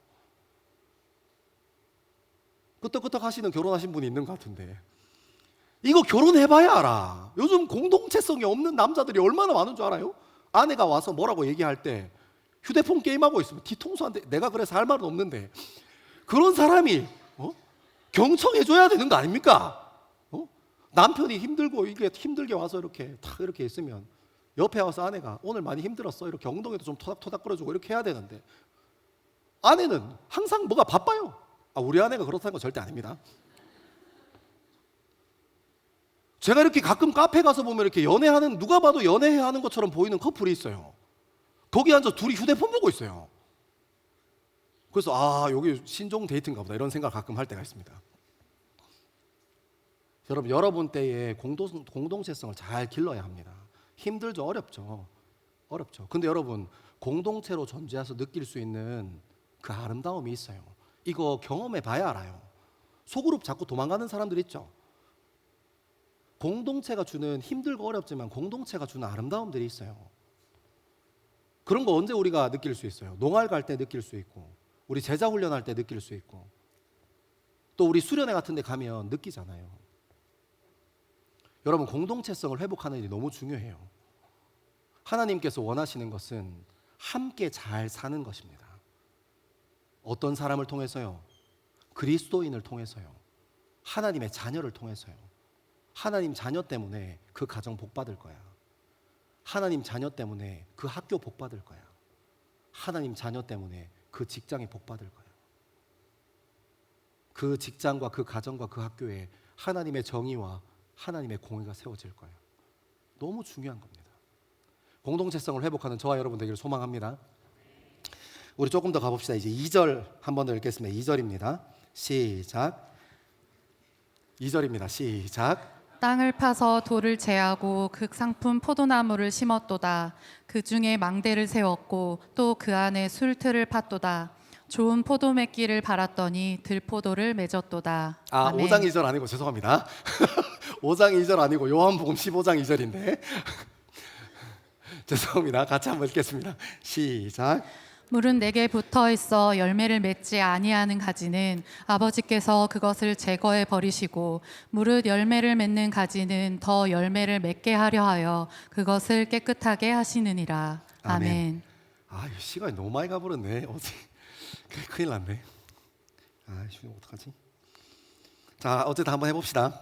끄떡끄떡 하시는 결혼하신 분이 있는 것 같은데 이거 결혼해봐야 알아. 요즘 공동체성이 없는 남자들이 얼마나 많은 줄 알아요? 아내가 와서 뭐라고 얘기할 때 휴대폰 게임하고 있으면 뒤통수한테 내가 그래서 할 말은 없는데 그런 사람이 경청해줘야 되는 거 아닙니까? 남편이 힘들고 이게 힘들게 와서 이렇게 탁 이렇게 있으면 옆에 와서 아내가 오늘 많이 힘들었어 이렇게 엉덩이도 좀 토닥토닥 끌어주고 이렇게 해야 되는데 아내는 항상 뭐가 바빠요. 우리 아내가 그렇다는 건 절대 아닙니다. 제가 이렇게 가끔 카페 가서 보면 이렇게 연애하는, 누가 봐도 연애하는 것처럼 보이는 커플이 있어요. 거기 앉아 둘이 휴대폰 보고 있어요. 그래서 여기 신종 데이트인가 보다 이런 생각 가끔 할 때가 있습니다. 여러분 때에 공동체성을 잘 길러야 합니다. 힘들죠? 어렵죠. 근데 여러분, 공동체로 존재해서 느낄 수 있는 그 아름다움이 있어요. 이거 경험해 봐야 알아요. 소그룹 자꾸 도망가는 사람들 있죠? 공동체가 주는 힘들고 어렵지만 공동체가 주는 아름다움들이 있어요. 그런 거 언제 우리가 느낄 수 있어요? 농활 갈 때 느낄 수 있고 우리 제자 훈련할 때 느낄 수 있고 또 우리 수련회 같은 데 가면 느끼잖아요. 여러분, 공동체성을 회복하는 일이 너무 중요해요. 하나님께서 원하시는 것은 함께 잘 사는 것입니다. 어떤 사람을 통해서요? 그리스도인을 통해서요. 하나님의 자녀를 통해서요. 하나님 자녀 때문에 그 가정 복 받을 거야. 하나님 자녀 때문에 그 학교 복 받을 거야. 하나님 자녀 때문에 그 직장에 복 받을 거야. 그 직장과 그 가정과 그 학교에 하나님의 정의와 하나님의 공의가 세워질 거야. 너무 중요한 겁니다. 공동체성을 회복하는 저와 여러분 되기를 소망합니다. 우리 조금 더 가봅시다. 이제 2절 한 번 더 읽겠습니다. 2절입니다. 시작. 2절입니다. 시작. 땅을 파서 돌을 제하고 극상품 포도나무를 심었도다. 그 중에 망대를 세웠고 또 그 안에 술틀을 팠도다. 좋은 포도 맺기를 바랐더니 들포도를 맺었도다. 아, 아멘. 5장 2절 아니고 죄송합니다. 5장 2절 아니고 요한복음 15장 2절인데 죄송합니다. 같이 한번 읽겠습니다. 시작. 물은 내게 붙어 있어 열매를 맺지 아니하는 가지는 아버지께서 그것을 제거해 버리시고 무릇 열매를 맺는 가지는 더 열매를 맺게 하려 하여 그것을 깨끗하게 하시느니라. 아멘. 아, 이거 시간이 너무 많이 가버렸네. 큰일 났네. 아, 이거 어떡하지? 자, 어쨌든 한번 해봅시다.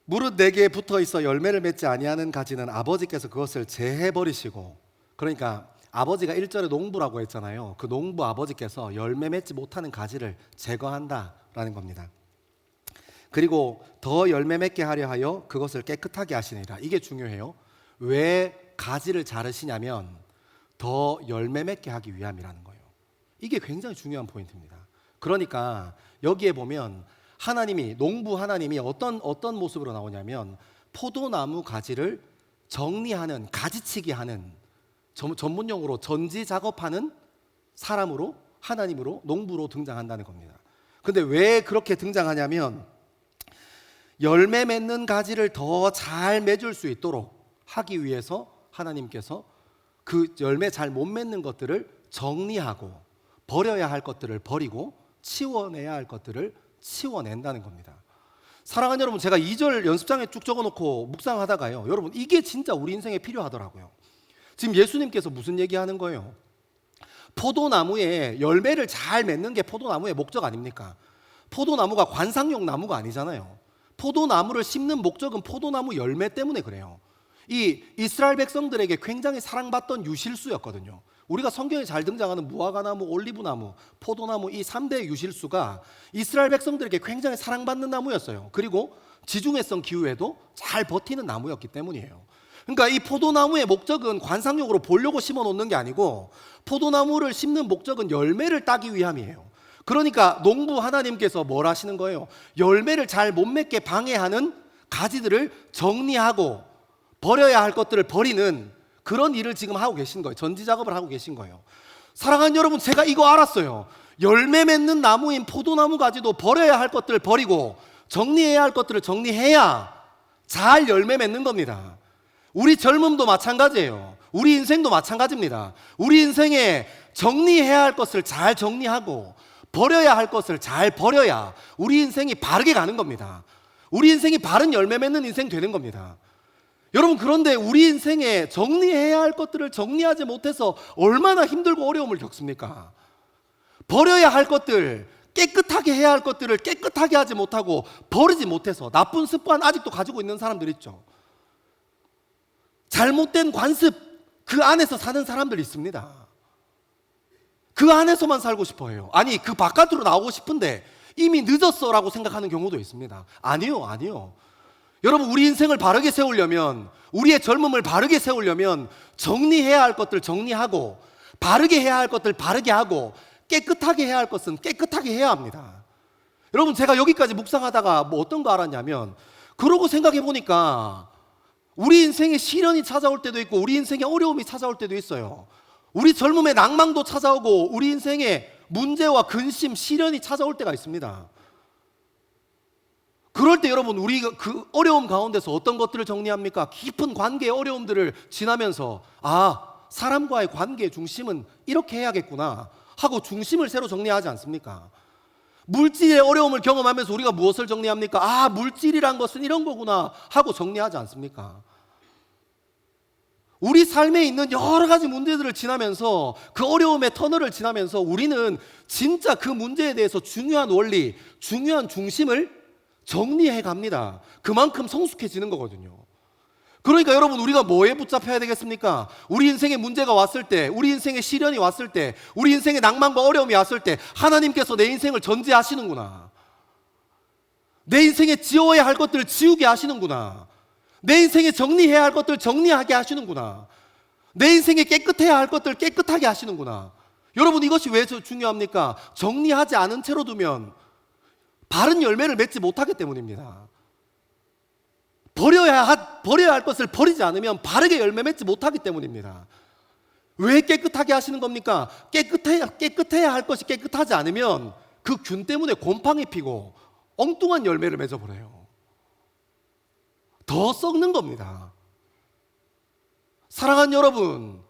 무릇 내게 붙어 있어 열매를 맺지 아니하는 가지는 아버지께서 그것을 제해 버리시고, 그러니까 아버지가 1절에 농부라고 했잖아요. 그 농부 아버지께서 열매 맺지 못하는 가지를 제거한다라는 겁니다. 그리고 더 열매 맺게 하려 하여 그것을 깨끗하게 하시니라. 이게 중요해요. 왜 가지를 자르시냐면 더 열매 맺게 하기 위함이라는 거예요. 이게 굉장히 중요한 포인트입니다. 그러니까 여기에 보면 하나님이, 농부 하나님이 어떤 모습으로 나오냐면 포도나무 가지를 정리하는, 가지치기 하는, 전문용어로 전지 작업하는 사람으로, 하나님으로, 농부로 등장한다는 겁니다. 근데 왜 그렇게 등장하냐면 열매 맺는 가지를 더 잘 맺을 수 있도록 하기 위해서 하나님께서 그 열매 잘 못 맺는 것들을 정리하고 버려야 할 것들을 버리고 치워내야 할 것들을 치워낸다는 겁니다. 사랑하는 여러분, 제가 2절 연습장에 쭉 적어놓고 묵상하다가요, 여러분 이게 진짜 우리 인생에 필요하더라고요. 지금 예수님께서 무슨 얘기하는 거예요? 포도나무에 열매를 잘 맺는 게 포도나무의 목적 아닙니까? 포도나무가 관상용 나무가 아니잖아요. 포도나무를 심는 목적은 포도나무 열매 때문에 그래요. 이 이스라엘 백성들에게 굉장히 사랑받던 유실수였거든요. 우리가 성경에 잘 등장하는 무화과나무, 올리브나무, 포도나무, 이 3대 유실수가 이스라엘 백성들에게 굉장히 사랑받는 나무였어요. 그리고 지중해성 기후에도 잘 버티는 나무였기 때문이에요. 그러니까 이 포도나무의 목적은 관상용으로 보려고 심어 놓는 게 아니고 포도나무를 심는 목적은 열매를 따기 위함이에요. 그러니까 농부 하나님께서 뭘 하시는 거예요? 열매를 잘 못 맺게 방해하는 가지들을 정리하고 버려야 할 것들을 버리는 그런 일을 지금 하고 계신 거예요. 전지 작업을 하고 계신 거예요. 사랑하는 여러분, 제가 이거 알았어요. 열매 맺는 나무인 포도나무 가지도 버려야 할 것들을 버리고 정리해야 할 것들을 정리해야 잘 열매 맺는 겁니다. 우리 젊음도 마찬가지예요. 우리 인생도 마찬가지입니다. 우리 인생에 정리해야 할 것을 잘 정리하고 버려야 할 것을 잘 버려야 우리 인생이 바르게 가는 겁니다. 우리 인생이 바른 열매 맺는 인생 되는 겁니다. 여러분, 그런데 우리 인생에 정리해야 할 것들을 정리하지 못해서 얼마나 힘들고 어려움을 겪습니까? 버려야 할 것들, 깨끗하게 해야 할 것들을 깨끗하게 하지 못하고 버리지 못해서 나쁜 습관 아직도 가지고 있는 사람들 있죠. 잘못된 관습, 그 안에서 사는 사람들이 있습니다. 그 안에서만 살고 싶어 해요. 아니, 그 바깥으로 나오고 싶은데 이미 늦었어 라고 생각하는 경우도 있습니다. 아니요. 여러분, 우리 인생을 바르게 세우려면, 우리의 젊음을 바르게 세우려면 정리해야 할 것들 정리하고 바르게 해야 할 것들 바르게 하고 깨끗하게 해야 할 것은 깨끗하게 해야 합니다. 여러분, 제가 여기까지 묵상하다가 뭐 어떤 거 알았냐면, 그러고 생각해 보니까 우리 인생에 시련이 찾아올 때도 있고 우리 인생에 어려움이 찾아올 때도 있어요. 우리 젊음의 낭망도 찾아오고 우리 인생에 문제와 근심, 시련이 찾아올 때가 있습니다. 그럴 때 여러분, 우리가 그 어려움 가운데서 어떤 것들을 정리합니까? 깊은 관계의 어려움들을 지나면서 사람과의 관계의 중심은 이렇게 해야겠구나 하고 중심을 새로 정리하지 않습니까? 물질의 어려움을 경험하면서 우리가 무엇을 정리합니까? 물질이란 것은 이런 거구나 하고 정리하지 않습니까? 우리 삶에 있는 여러 가지 문제들을 지나면서 그 어려움의 터널을 지나면서 우리는 진짜 그 문제에 대해서 중요한 원리, 중요한 중심을 정리해 갑니다. 그만큼 성숙해지는 거거든요. 그러니까 여러분, 우리가 뭐에 붙잡혀야 되겠습니까? 우리 인생에 문제가 왔을 때, 우리 인생에 시련이 왔을 때, 우리 인생에 낭만과 어려움이 왔을 때 하나님께서 내 인생을 전지하시는구나. 내 인생에 지워야 할 것들을 지우게 하시는구나. 내 인생에 정리해야 할 것들 정리하게 하시는구나. 내 인생에 깨끗해야 할 것들 깨끗하게 하시는구나. 여러분, 이것이 왜 중요합니까? 정리하지 않은 채로 두면 바른 열매를 맺지 못하기 때문입니다. 버려야 할 것을 버리지 않으면 바르게 열매 맺지 못하기 때문입니다. 왜 깨끗하게 하시는 겁니까? 깨끗해야 할 것이 깨끗하지 않으면 그 균 때문에 곰팡이 피고 엉뚱한 열매를 맺어버려요. 더 썩는 겁니다. 사랑하는 여러분,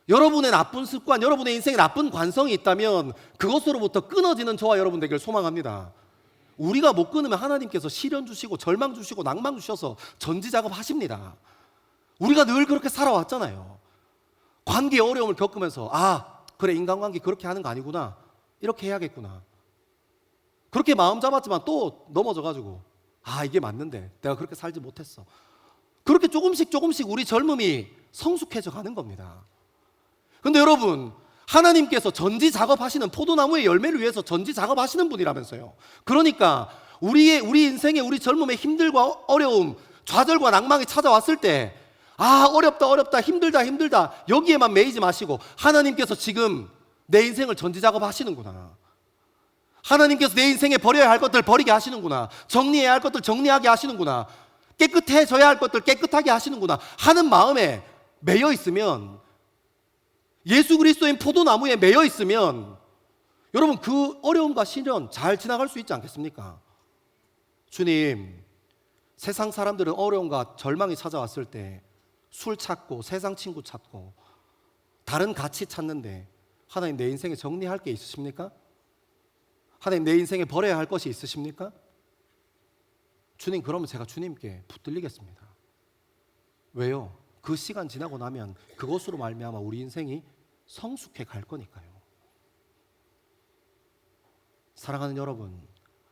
여러분의 나쁜 습관, 여러분의 인생에 나쁜 관성이 있다면 그것으로부터 끊어지는 저와 여러분 되기를 소망합니다. 우리가 못 끊으면 하나님께서 시련 주시고 절망 주시고 낭만 주셔서 전지작업 하십니다. 우리가 늘 그렇게 살아왔잖아요. 관계의 어려움을 겪으면서 그래, 인간관계 그렇게 하는 거 아니구나, 이렇게 해야겠구나. 그렇게 마음 잡았지만 또 넘어져가지고 이게 맞는데 내가 그렇게 살지 못했어. 그렇게 조금씩 우리 젊음이 성숙해져 가는 겁니다. 근데 여러분, 하나님께서 전지 작업하시는, 포도나무의 열매를 위해서 전지 작업하시는 분이라면서요. 그러니까 우리 인생에, 우리 젊음의 힘들과 어려움, 좌절과 낭망이 찾아왔을 때 어렵다 힘들다 여기에만 매이지 마시고 하나님께서 지금 내 인생을 전지 작업하시는구나. 하나님께서 내 인생에 버려야 할 것들 버리게 하시는구나. 정리해야 할 것들 정리하게 하시는구나. 깨끗해져야 할 것들 깨끗하게 하시는구나 하는 마음에 매여 있으면, 예수 그리스도인 포도나무에 매여 있으면 여러분, 그 어려움과 시련 잘 지나갈 수 있지 않겠습니까? 주님, 세상 사람들은 어려움과 절망이 찾아왔을 때 술 찾고 세상 친구 찾고 다른 가치 찾는데, 하나님 내 인생에 정리할 게 있으십니까? 하나님 내 인생에 버려야 할 것이 있으십니까? 주님, 그러면 제가 주님께 붙들리겠습니다. 왜요? 그 시간 지나고 나면 그것으로 말미암아 우리 인생이 성숙해 갈 거니까요. 사랑하는 여러분,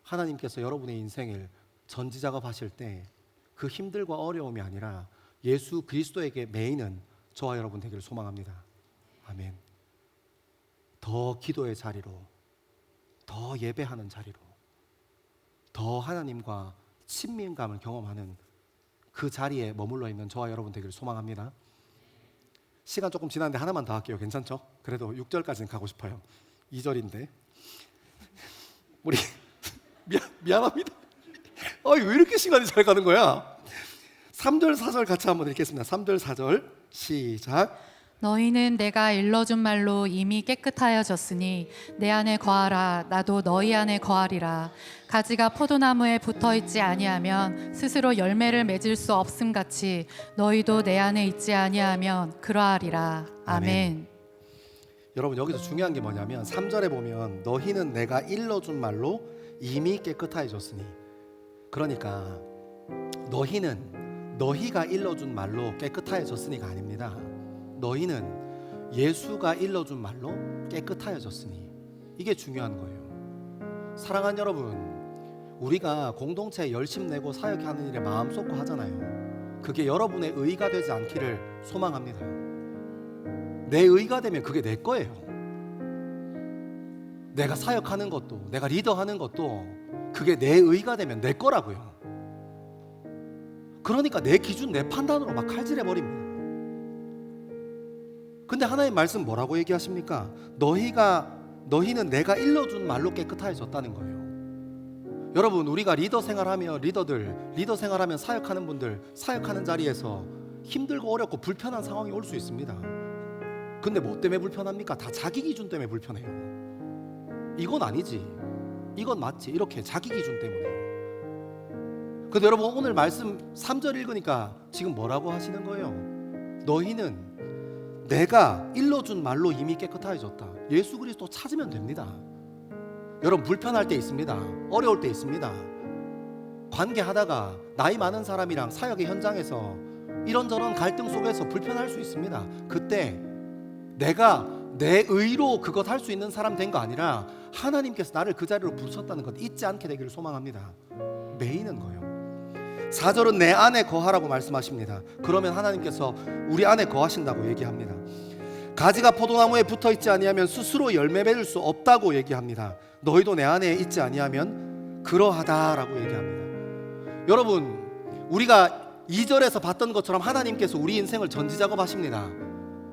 하나님께서 여러분의 인생을 전지작업하실 때 그 힘들과 어려움이 아니라 예수 그리스도에게 매이는 저와 여러분 되기를 소망합니다. 아멘. 더 기도의 자리로, 더 예배하는 자리로, 더 하나님과 친밀감을 경험하는 그 자리에 머물러 있는 저와 여러분 되기를 소망합니다. 시간 조금 지났는데 하나만 더 할게요. 괜찮죠? 그래도 6절까지는 가고 싶어요. 2절인데 우리 미안합니다. 왜 이렇게 시간이 잘 가는 거야? 3절 4절 같이 한번 읽겠습니다. 3절 4절 시작. 너희는 내가 일러준 말로 이미 깨끗하여졌으니 내 안에 거하라. 나도 너희 안에 거하리라. 가지가 포도나무에 붙어있지 아니하면 스스로 열매를 맺을 수 없음 같이 너희도 내 안에 있지 아니하면 그러하리라. 아멘. 여러분, 여기서 중요한 게 뭐냐면 3절에 보면 너희는 내가 일러준 말로 이미 깨끗하여졌으니, 그러니까 너희가 일러준 말로 깨끗하여졌으니가 아닙니다. 너희는 예수가 일러준 말로 깨끗하여졌으니, 이게 중요한 거예요. 사랑하는 여러분, 우리가 공동체에 열심 내고 사역하는 일에 마음 쏟고 하잖아요. 그게 여러분의 의가 되지 않기를 소망합니다. 내 의가 되면 그게 내 거예요. 내가 사역하는 것도, 내가 리더하는 것도 그게 내 의가 되면 내 거라고요. 그러니까 내 기준, 내 판단으로 막 칼질해버립니다. 근데 하나님 말씀 뭐라고 얘기하십니까? 너희는 내가 일러준 말로 깨끗해졌다는 거예요. 여러분, 우리가 리더 생활하면 리더 생활하면 사역하는 분들, 사역하는 자리에서 힘들고 어렵고 불편한 상황이 올 수 있습니다. 근데 뭐 때문에 불편합니까? 다 자기 기준 때문에 불편해요. 이건 아니지, 이건 맞지, 이렇게 자기 기준 때문에요. 근데 여러분, 오늘 말씀 3절 읽으니까 지금 뭐라고 하시는 거예요? 너희는 내가 일러준 말로 이미 깨끗해졌다. 예수 그리스도 찾으면 됩니다. 여러분, 불편할 때 있습니다. 어려울 때 있습니다. 관계하다가 나이 많은 사람이랑 사역의 현장에서 이런저런 갈등 속에서 불편할 수 있습니다. 그때 내가 내 의로 그것 할 수 있는 사람 된 거 아니라 하나님께서 나를 그 자리로 부르셨다는 것 잊지 않게 되기를 소망합니다. 매이는 거예요. 4절은 내 안에 거하라고 말씀하십니다. 그러면 하나님께서 우리 안에 거하신다고 얘기합니다. 가지가 포도나무에 붙어있지 아니하면 스스로 열매 맺을 수 없다고 얘기합니다. 너희도 내 안에 있지 아니하면 그러하다라고 얘기합니다. 여러분, 우리가 2절에서 봤던 것처럼 하나님께서 우리 인생을 전지작업하십니다.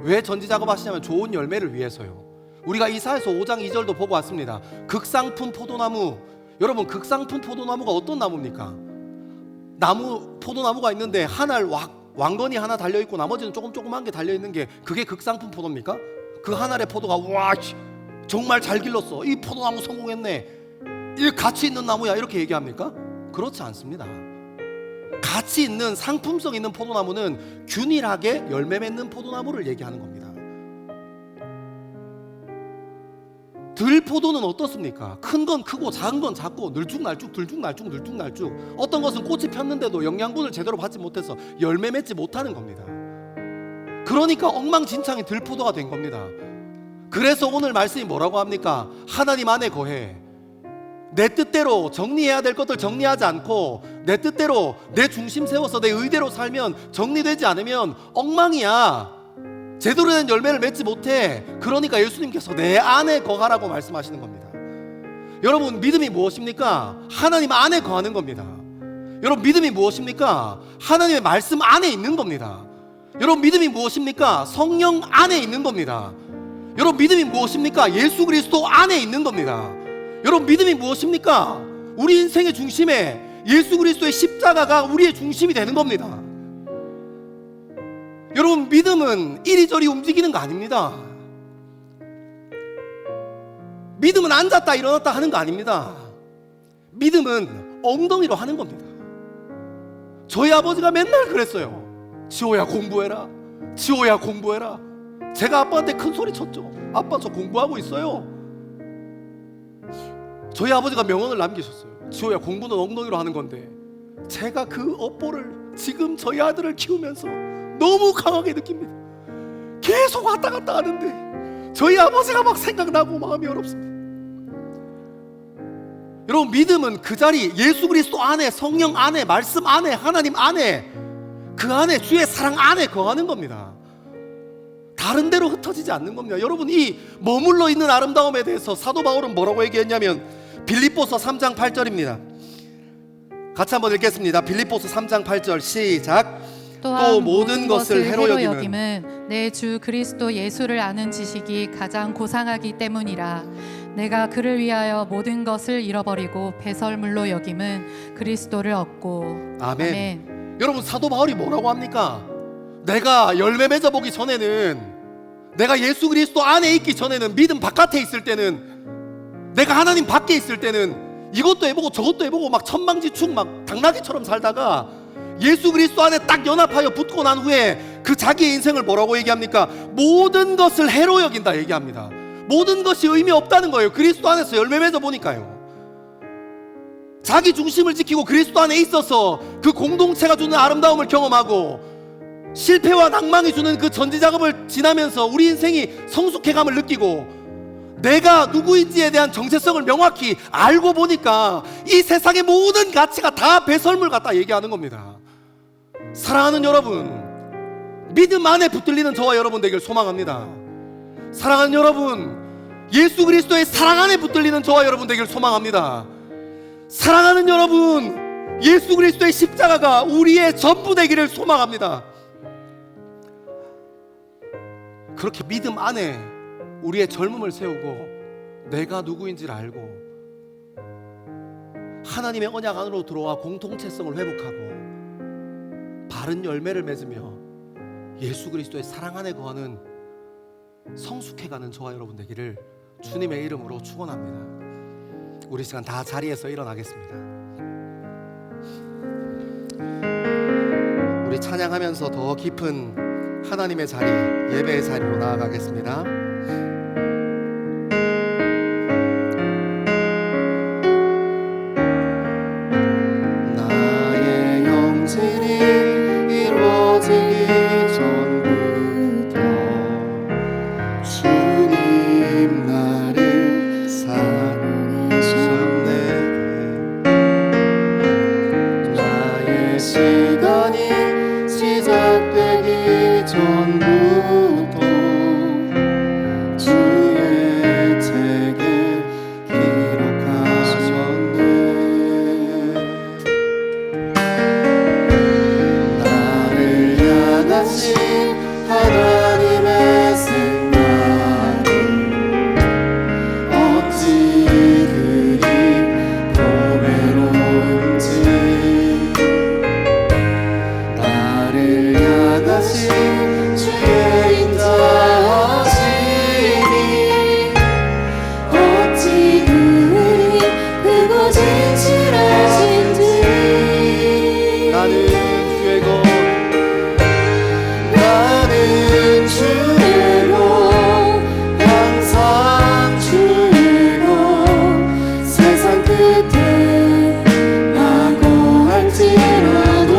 왜 전지작업하시냐면 좋은 열매를 위해서요. 우리가 이사야서 5장 2절도 보고 왔습니다. 극상품 포도나무, 여러분 극상품 포도나무가 어떤 나무입니까? 포도나무가 있는데 왕건이 하나 달려있고 나머지는 조그만 게 달려있는 게 그게 극상품 포도입니까? 그 한 알의 포도가 와 정말 잘 길렀어, 이 포도나무 성공했네, 이 가치 있는 나무야, 이렇게 얘기합니까? 그렇지 않습니다. 가치 있는 상품성 있는 포도나무는 균일하게 열매 맺는 포도나무를 얘기하는 겁니다. 들포도는 어떻습니까? 큰 건 크고 작은 건 작고 늘쭉날쭉 어떤 것은 꽃이 폈는데도 영양분을 제대로 받지 못해서 열매 맺지 못하는 겁니다. 그러니까 엉망진창의 들포도가 된 겁니다. 그래서 오늘 말씀이 뭐라고 합니까? 하나님 안에 거해. 내 뜻대로 정리해야 될 것들 정리하지 않고 내 뜻대로 내 중심 세워서 내 의대로 살면, 정리되지 않으면 엉망이야. 제대로 된 열매를 맺지 못해. 그러니까 예수님께서 내 안에 거하라고 말씀하시는 겁니다. 여러분, 믿음이 무엇입니까? 하나님 안에 거하는 겁니다. 여러분, 믿음이 무엇입니까? 하나님의 말씀 안에 있는 겁니다. 여러분, 믿음이 무엇입니까? 성령 안에 있는 겁니다. 여러분, 믿음이 무엇입니까? 예수 그리스도 안에 있는 겁니다. 여러분, 믿음이 무엇입니까? 우리 인생의 중심에 예수 그리스도의 십자가가 우리의 중심이 되는 겁니다. 여러분, 믿음은 이리저리 움직이는 거 아닙니다. 믿음은 앉았다 일어났다 하는 거 아닙니다. 믿음은 엉덩이로 하는 겁니다. 저희 아버지가 맨날 그랬어요. 지호야 공부해라, 지호야 공부해라. 제가 아빠한테 큰 소리 쳤죠. 아빠 저 공부하고 있어요. 저희 아버지가 명언을 남기셨어요. 지호야 공부는 엉덩이로 하는 건데, 제가 그 업보를 지금 저희 아들을 키우면서 너무 강하게 느낍니다. 계속 왔다 갔다 하는데 저희 아버지가 막 생각나고 마음이 어렵습니다. 여러분, 믿음은 그 자리, 예수 그리스도 안에, 성령 안에, 말씀 안에, 하나님 안에, 그 안에 주의 사랑 안에 거하는 겁니다. 다른 데로 흩어지지 않는 겁니다. 여러분, 이 머물러 있는 아름다움에 대해서 사도 바울은 뭐라고 얘기했냐면 빌립보서 3장 8절입니다. 같이 한번 읽겠습니다. 빌립보서 3장 8절 시작. 또 모든 것을 해로 여김은 내 주 그리스도 예수를 아는 지식이 가장 고상하기 때문이라. 내가 그를 위하여 모든 것을 잃어버리고 배설물로 여김은 그리스도를 얻고. 아멘. 여러분, 사도 바울이 뭐라고 합니까? 내가 열매 맺어보기 전에는, 내가 예수 그리스도 안에 있기 전에는, 믿음 바깥에 있을 때는, 내가 하나님 밖에 있을 때는 이것도 해보고 저것도 해보고 막 천방지축 막 당나귀처럼 살다가 예수 그리스도 안에 딱 연합하여 붙고 난 후에 그 자기의 인생을 뭐라고 얘기합니까? 모든 것을 해로 여긴다 얘기합니다. 모든 것이 의미 없다는 거예요. 그리스도 안에서 열매 맺어 보니까요. 자기 중심을 지키고 그리스도 안에 있어서 그 공동체가 주는 아름다움을 경험하고 실패와 낭망이 주는 그 전지작업을 지나면서 우리 인생이 성숙해감을 느끼고 내가 누구인지에 대한 정체성을 명확히 알고 보니까 이 세상의 모든 가치가 다 배설물 같다 얘기하는 겁니다. 사랑하는 여러분, 믿음 안에 붙들리는 저와 여러분 되길 소망합니다. 사랑하는 여러분, 예수 그리스도의 사랑 안에 붙들리는 저와 여러분 되길 소망합니다. 사랑하는 여러분, 예수 그리스도의 십자가가 우리의 전부 되기를 소망합니다. 그렇게 믿음 안에 우리의 젊음을 세우고 내가 누구인지를 알고 하나님의 언약 안으로 들어와 공동체성을 회복하고 바른 열매를 맺으며 예수 그리스도의 사랑 안에 거하는 성숙해가는 저와 여러분 되기를 주님의 이름으로 축원합니다. 우리 시간 다 자리에서 일어나겠습니다. 우리 찬양하면서 더 깊은 하나님의 자리, 예배의 자리로 나아가겠습니다. 나의 영질이 이루어지기 전부터 주님 나를 사랑하셨네. 나의 시간이 시작되기 전부터 주의 책에 기록하셨네. 향하신 하나님의 생각이 어찌 그리 보배로운지 나를 향하신 주의 인자하심이 어찌 그리 크고 진실하신지 나는 주의 것 나는 주의 것 항상 주의 것 세상 끝에 나고 할지라도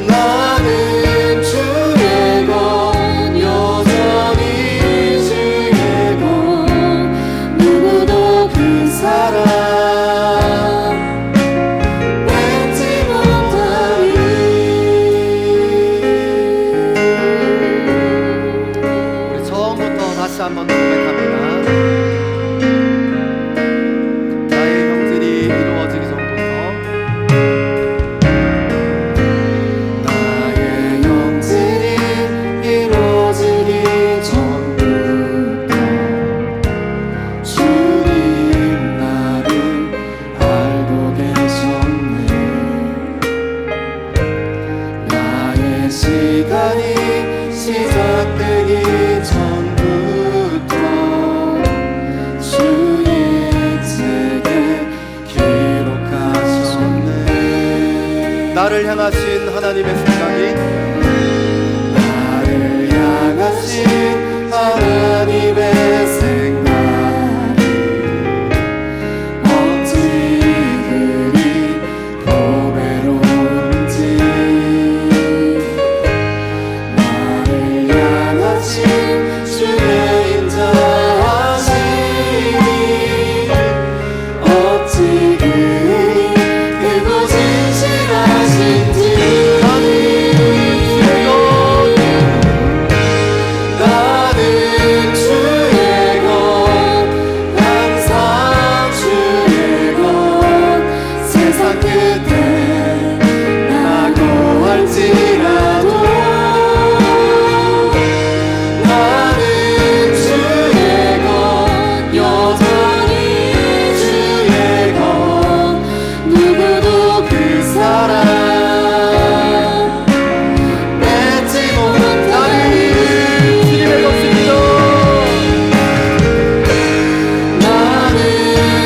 나는 주의 것 여전히 주의 것 누구도 그 사랑 뺏지 못하리 우리 처음부터 다시 한번 고백합니다. 나의 형질이 이루어지기 전부터 나의 형질이 이루어지기 전부터 주님 나를 알고 계셨네 나의 시간이 시작되기 전부터 주의 책에 기록하셨네 나를 향하신 하나님의 생각이 나를 향하신 하나님의 생각이 어찌 그리 보배로운지 나를 향하신 주의 인자하심이 어찌 그리 크고 진실하신지 나는 주의 것 나는 주의 것 항상 주의 것 세상 끝에 나고 할지라도 나는 주의 것 여전히 주의 것 누구도 그 사랑 뺏지 못하리 주님의 것입니다 나는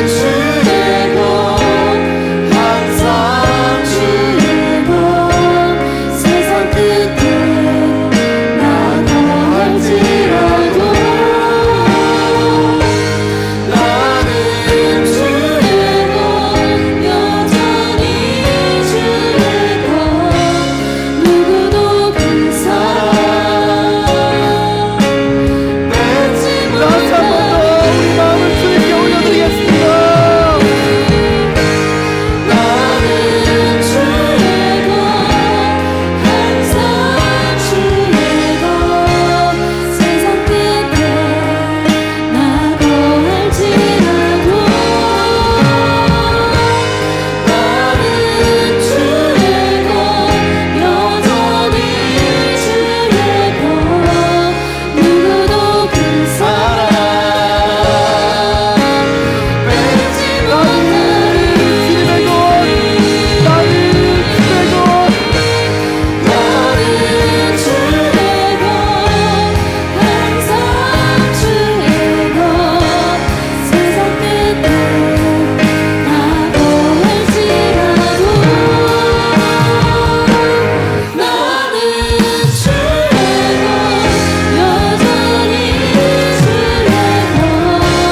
주의 것 항상 주의 것 세상 끝에 나고 할지라도 나는 주의 것 여전히 주의 것 누구도 그 사랑 뺏지 못하리 다시 한번 더 우리 마음을 주님께 올려드리겠습니다 나는 주의 것 항상 주의 것 세상 끝에 나고 할지라도 나는 주의 것 여전히 주의 것 누구도 그 사랑 뺏지 못하리 주님의 것 나는 주의 것 나는 주의 것 항상 주의 것 세상 끝에 나고 할지라도 나는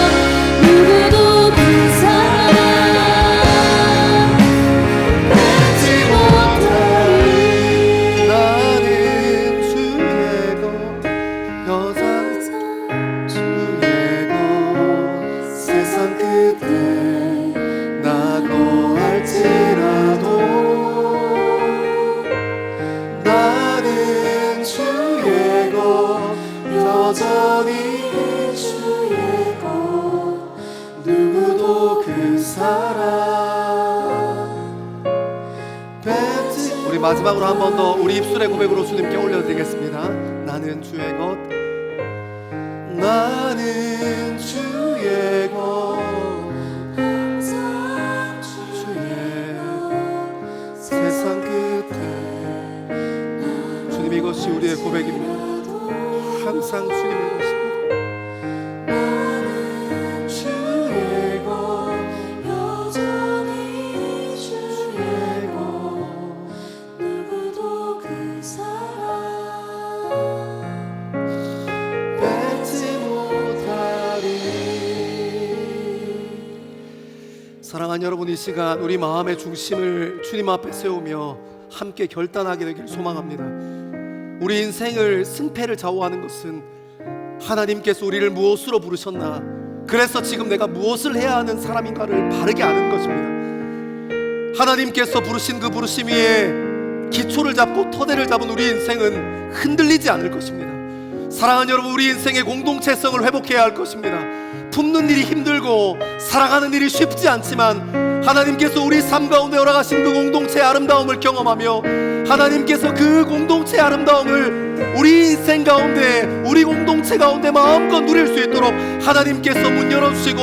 주의 것 여전히 주의 것 누구도 그 사랑 뺏지 못하리 나는 주의 것 여전히 주의 것 세상 끝에 나고 할지라도 나는 주의 것 여전히 주의 것 누구도 그 사랑 뺏지 우리 마지막으로 한 번 더 우리 입술의 고백으로 주님께 올려드리겠습니다. 나는 주의 것, 나는 주의 것, 주의 세상 끝에. 주님, 이것이 우리의 고백입니다. 항상 주님의 것입니다. 주의 것, 여전히 주의 것, 누구도 그 사랑 뺏지 못하리. 사랑하는 여러분, 이 시간 우리 마음의 중심을 주님 앞에 세우며 함께 결단하게 되길 소망합니다. 우리 인생을 승패를 좌우하는 것은 하나님께서 우리를 무엇으로 부르셨나, 그래서 지금 내가 무엇을 해야 하는 사람인가를 바르게 아는 것입니다. 하나님께서 부르신 그 부르심 위에 기초를 잡고 터대를 잡은 우리 인생은 흔들리지 않을 것입니다. 사랑하는 여러분, 우리 인생의 공동체성을 회복해야 할 것입니다. 품는 일이 힘들고 사랑하는 일이 쉽지 않지만 하나님께서 우리 삶 가운데 열어가신 그 공동체의 아름다움을 경험하며 하나님께서 그 공동체의 아름다움을 우리 인생 가운데, 우리 공동체 가운데 마음껏 누릴 수 있도록 하나님께서 문 열어주시고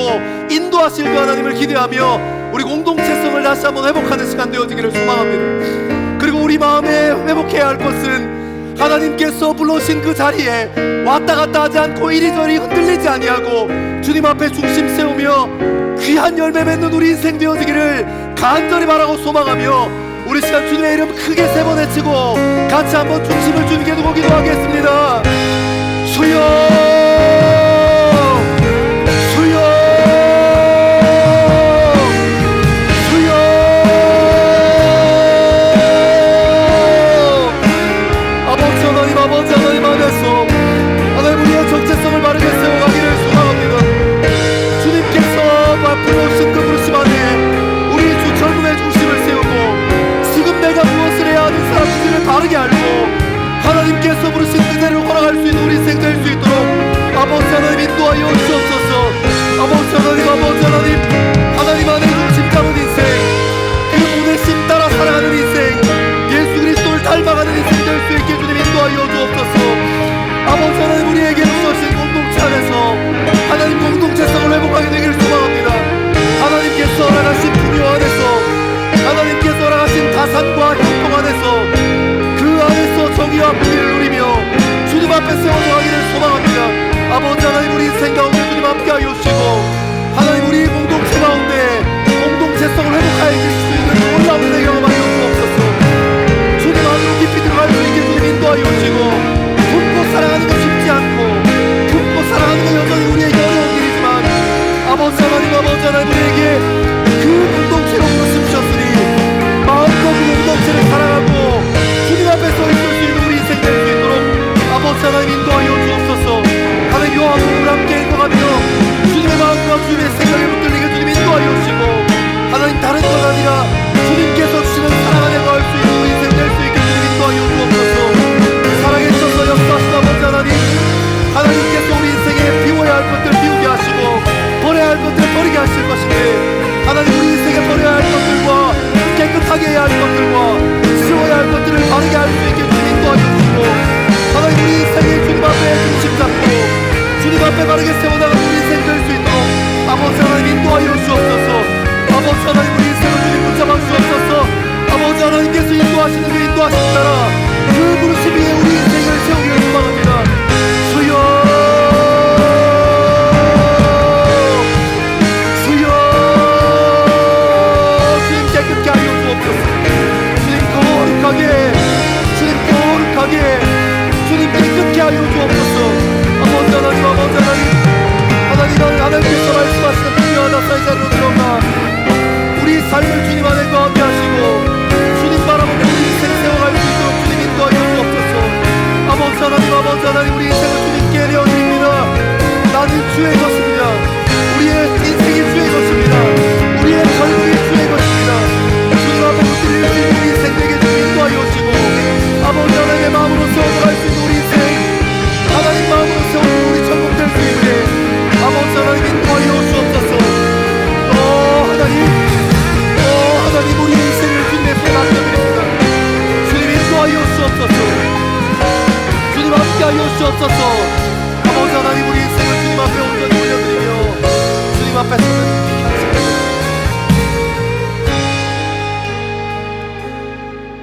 인도하실 그 하나님을 기대하며 우리 공동체성을 다시 한번 회복하는 시간 되어지기를 소망합니다. 그리고 우리 마음에 회복해야 할 것은 하나님께서 불러오신 그 자리에 왔다 갔다 하지 않고 이리저리 흔들리지 아니하고 주님 앞에 중심 세우며 귀한 열매 맺는 우리 인생 되어지기를 간절히 바라고 소망하며 우리 시간 주님의 이름 크게 세 번 외치고 같이 한번 중심을 주님께 두고 기도하겠습니다. 주여, 주여, 주여. 아버지 하나님, 아버지 하나님 안에서 하나님 우리의 정체성을 바르게 세워가기를 소망합니다. 주님께서 부르신 그 부르심 안에 우리 주 젊음의 중심을 세우고 지금 내가 무엇을 해야 하는 사람인지를 바르게 알고 하나님께서 부르신 그 자리를 허락할 수 있는 우리 인생 될 수 있도록 아버지 하나님 인도하여 주옵소서. 아버지 하나님, 아버지 하나님, 하나님 안에 중심 잡은 인생, 그 보내심 따라 살아가는 인생, 예수 그리스도를 닮아가는 인생 될 수 있게 주님 인도하여 주옵소서. 아버지 하나님, 우리에게 주신 공동체 안에서 하나님 공동체성을 회복하게 되기를 소망합니다. 하나님께서 허락하신 풍요 안에서, 하나님께서 허락하신 가산과 형통 안에서, 그 안에서 정의와 분리를 누리며 주님 앞에 세워져 가기를 소망합니다. 아버지 하나님, 우리 인생 가운데 주님 함께하여 주시고 하나님 우리 공동체 가운데 공동체성을 회복하여 주실 수 있는 놀라운 은혜 경험하여 주옵소서. 주님 안으로 깊이 들어갈 수 있게 주님 인도하여 주시고 품고 사랑하는 것 쉽지 않고 품고 사랑하는 것 여전히 우리에게 어려운 일이지만 아버지 하나님, 아버지 하나님, 우리에게 그 공동체로 부르심 주셨으니 마음껏 그 공동체를 사랑하고 주님 앞에 서 있을 수 있는 우리 인생 될 수 있도록 아버지 하나님 인도하여 주옵소서. 하나님 요한복음을 함께 읽어가며 주님의 마음과 주님의 생각에 붙들리게 주님 인도하여 주시고 하나님 다른 것 아니라 하여 주옵소서. 아버지 하나님, 우리 인생을 주님 앞에 온전히 올려드리며 주님 앞에 서는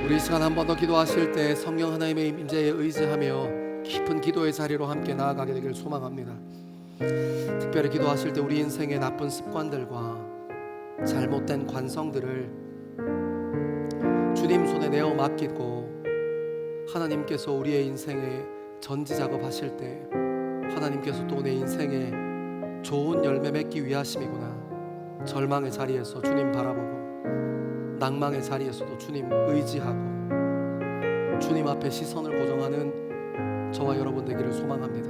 우리 이 시간 한 번 더 기도하실 때 성령 하나님의 임재에 의지하며 깊은 기도의 자리로 함께 나아가게 되길 소망합니다. 특별히 기도하실 때 우리 인생의 나쁜 습관들과 잘못된 관성들을 주님 손에 내어 맡기고 하나님께서 우리의 인생에 전지 작업하실 때 하나님께서 또 내 인생에 좋은 열매 맺기 위하심이구나. 절망의 자리에서 주님 바라보고 낭망의 자리에서도 주님 의지하고 주님 앞에 시선을 고정하는 저와 여러분 되기를 소망합니다.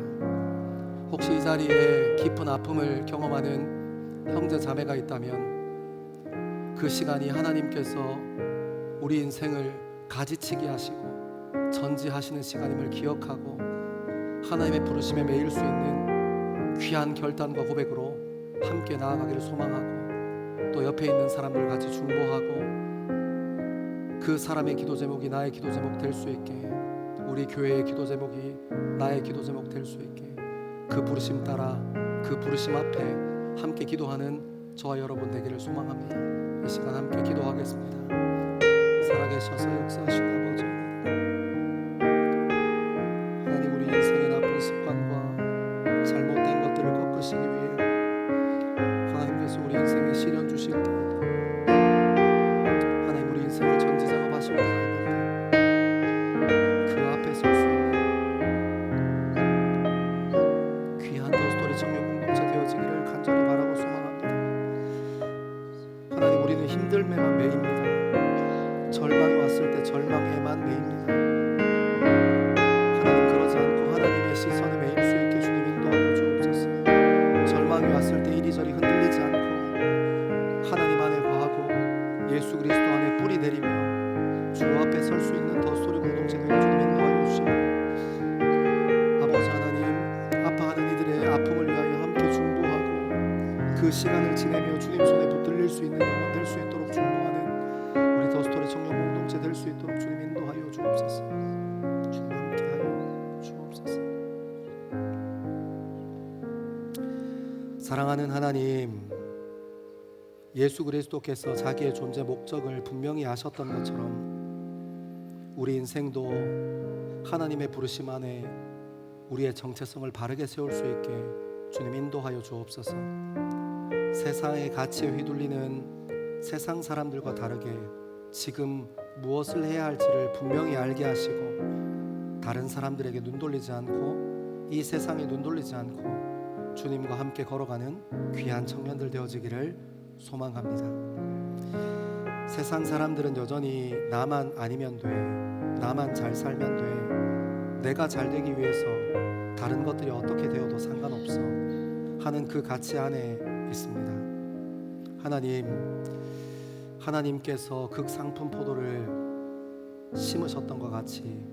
혹시 이 자리에 깊은 아픔을 경험하는 형제 자매가 있다면 그 시간이 하나님께서 우리 인생을 가지치기 하시고 전지하시는 시간임을 기억하고 하나님의 부르심에 매일 수 있는 귀한 결단과 고백으로 함께 나아가기를 소망하고 또 옆에 있는 사람들 같이 중보하고 그 사람의 기도 제목이 나의 기도 제목 될 수 있게, 우리 교회의 기도 제목이 나의 기도 제목 될 수 있게 그 부르심 따라 그 부르심 앞에 함께 기도하는 저와 여러분 되기를 소망합니다. 이 시간 함께 기도하겠습니다. 살아계셔서 역사하시는 아버지 하나님, 우리 인생의 나쁜 습관과 잘못된 것들을 꺾으시기 위해 하나님께서 우리 인생에 시련 주실 때 하나님, 우리 인생을 전지 작업하실 때가 있는데 그 앞에 설 수 있는 귀한 더스토리 청년 공동체 되어지기를 간절히 바라고 소망합니다. 하나님, 우리는 힘들매만 매입니다. 절망이 왔을 때 절망에만 매입니다. 하나님, 그러지 않고 하나님의 시선에 매일 수 있게 주님 인도하여 주옵소서. 절망이 왔을 때 이리저리 흔들리지 않고 하나님 안에 거하고 예수 그리스도 안에 뿌리 내리며 주 앞에 설 수 있는 더스토리 공동체 되게 주님 인도하여 주시고 아버지 하나님, 아파하는 이들의 아픔을 위하여 함께 중보하고 그 시간을 지내며 주님 손에 붙들릴 수 있는 영혼 될 수 있도록 중보하는 우리 더스토리 청년 공동체 될 수 있도록 주님 인도하여 주옵소서. 주님 함께하여 주옵소서. 사랑하는 하나님, 예수 그리스도께서 자기의 존재 목적을 분명히 아셨던 것처럼 우리 인생도 하나님의 부르심 안에 우리의 정체성을 바르게 세울 수 있게 주님 인도하여 주옵소서. 세상의 가치에 휘둘리는 세상 사람들과 다르게 지금 무엇을 해야 할지를 분명히 알게 하시고 다른 사람들에게 눈 돌리지 않고 이 세상에 눈 돌리지 않고 주님과 함께 걸어가는 귀한 청년들 되어지기를 소망합니다. 세상 사람들은 여전히 나만 아니면 돼, 나만 잘 살면 돼, 내가 잘 되기 위해서 다른 것들이 어떻게 되어도 상관없어 하는 그 가치 안에 있습니다. 하나님께서 극상품 포도를 심으셨던 것 같이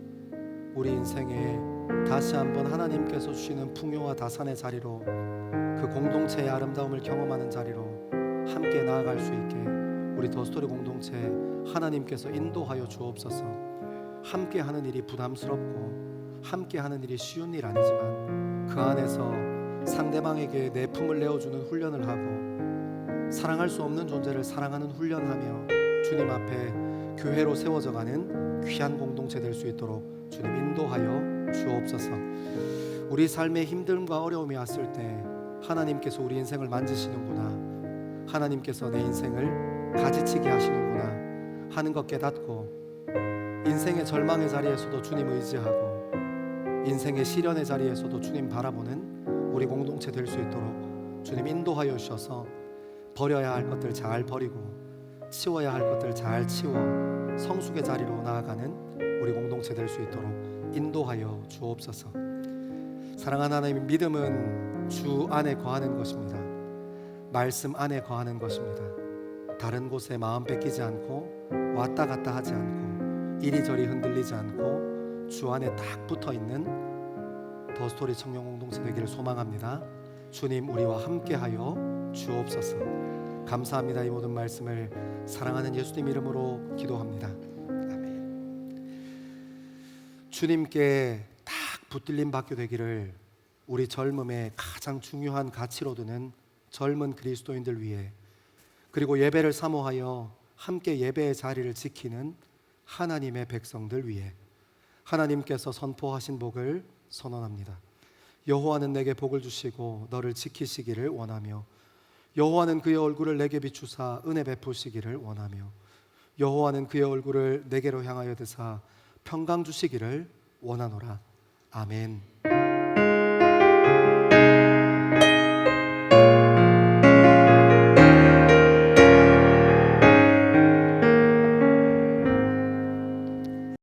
우리 인생에 다시 한번 하나님께서 주시는 풍요와 다산의 자리로 그 공동체의 아름다움을 경험하는 자리로 함께 나아갈 수 있게 우리 더스토리 공동체 하나님께서 인도하여 주옵소서. 함께 하는 일이 부담스럽고 함께 하는 일이 쉬운 일 아니지만 그 안에서 상대방에게 내 품을 내어주는 훈련을 하고 사랑할 수 없는 존재를 사랑하는 훈련하며 주님 앞에 교회로 세워져가는 귀한 공동체 될 수 있도록 주님 인도하여 주옵소서. 우리 삶에 힘듦과 어려움이 왔을 때 하나님께서 우리 인생을 만지시는구나, 하나님께서 내 인생을 가지치게 하시는구나 하는 것 깨닫고 인생의 절망의 자리에서도 주님 의지하고 인생의 시련의 자리에서도 주님 바라보는 우리 공동체 될 수 있도록 주님 인도하여 주셔서 버려야 할 것들 잘 버리고 치워야 할 것들 잘 치워 성숙의 자리로 나아가는 우리 공동체 될 수 있도록 인도하여 주옵소서. 사랑하는 하나님, 믿음은 주 안에 거하는 것입니다. 말씀 안에 거하는 것입니다. 다른 곳에 마음 뺏기지 않고 왔다 갔다 하지 않고 이리저리 흔들리지 않고 주 안에 딱 붙어있는 더스토리 청년 공동체 되기를 소망합니다. 주님, 우리와 함께하여 주옵소서. 감사합니다. 이 모든 말씀을 사랑하는 예수님 이름으로 기도합니다. 아멘. 주님께 딱 붙들림 받게 되기를 우리 젊음의 가장 중요한 가치로 두는 젊은 그리스도인들 위해, 그리고 예배를 사모하여 함께 예배의 자리를 지키는 하나님의 백성들 위해 하나님께서 선포하신 복을 선언합니다. 여호와는 내게 복을 주시고 너를 지키시기를 원하며, 여호와는 그의 얼굴을 내게 비추사 은혜 베푸시기를 원하며, 여호와는 그의 얼굴을 내게로 향하여 드사 평강 주시기를 원하노라. 아멘.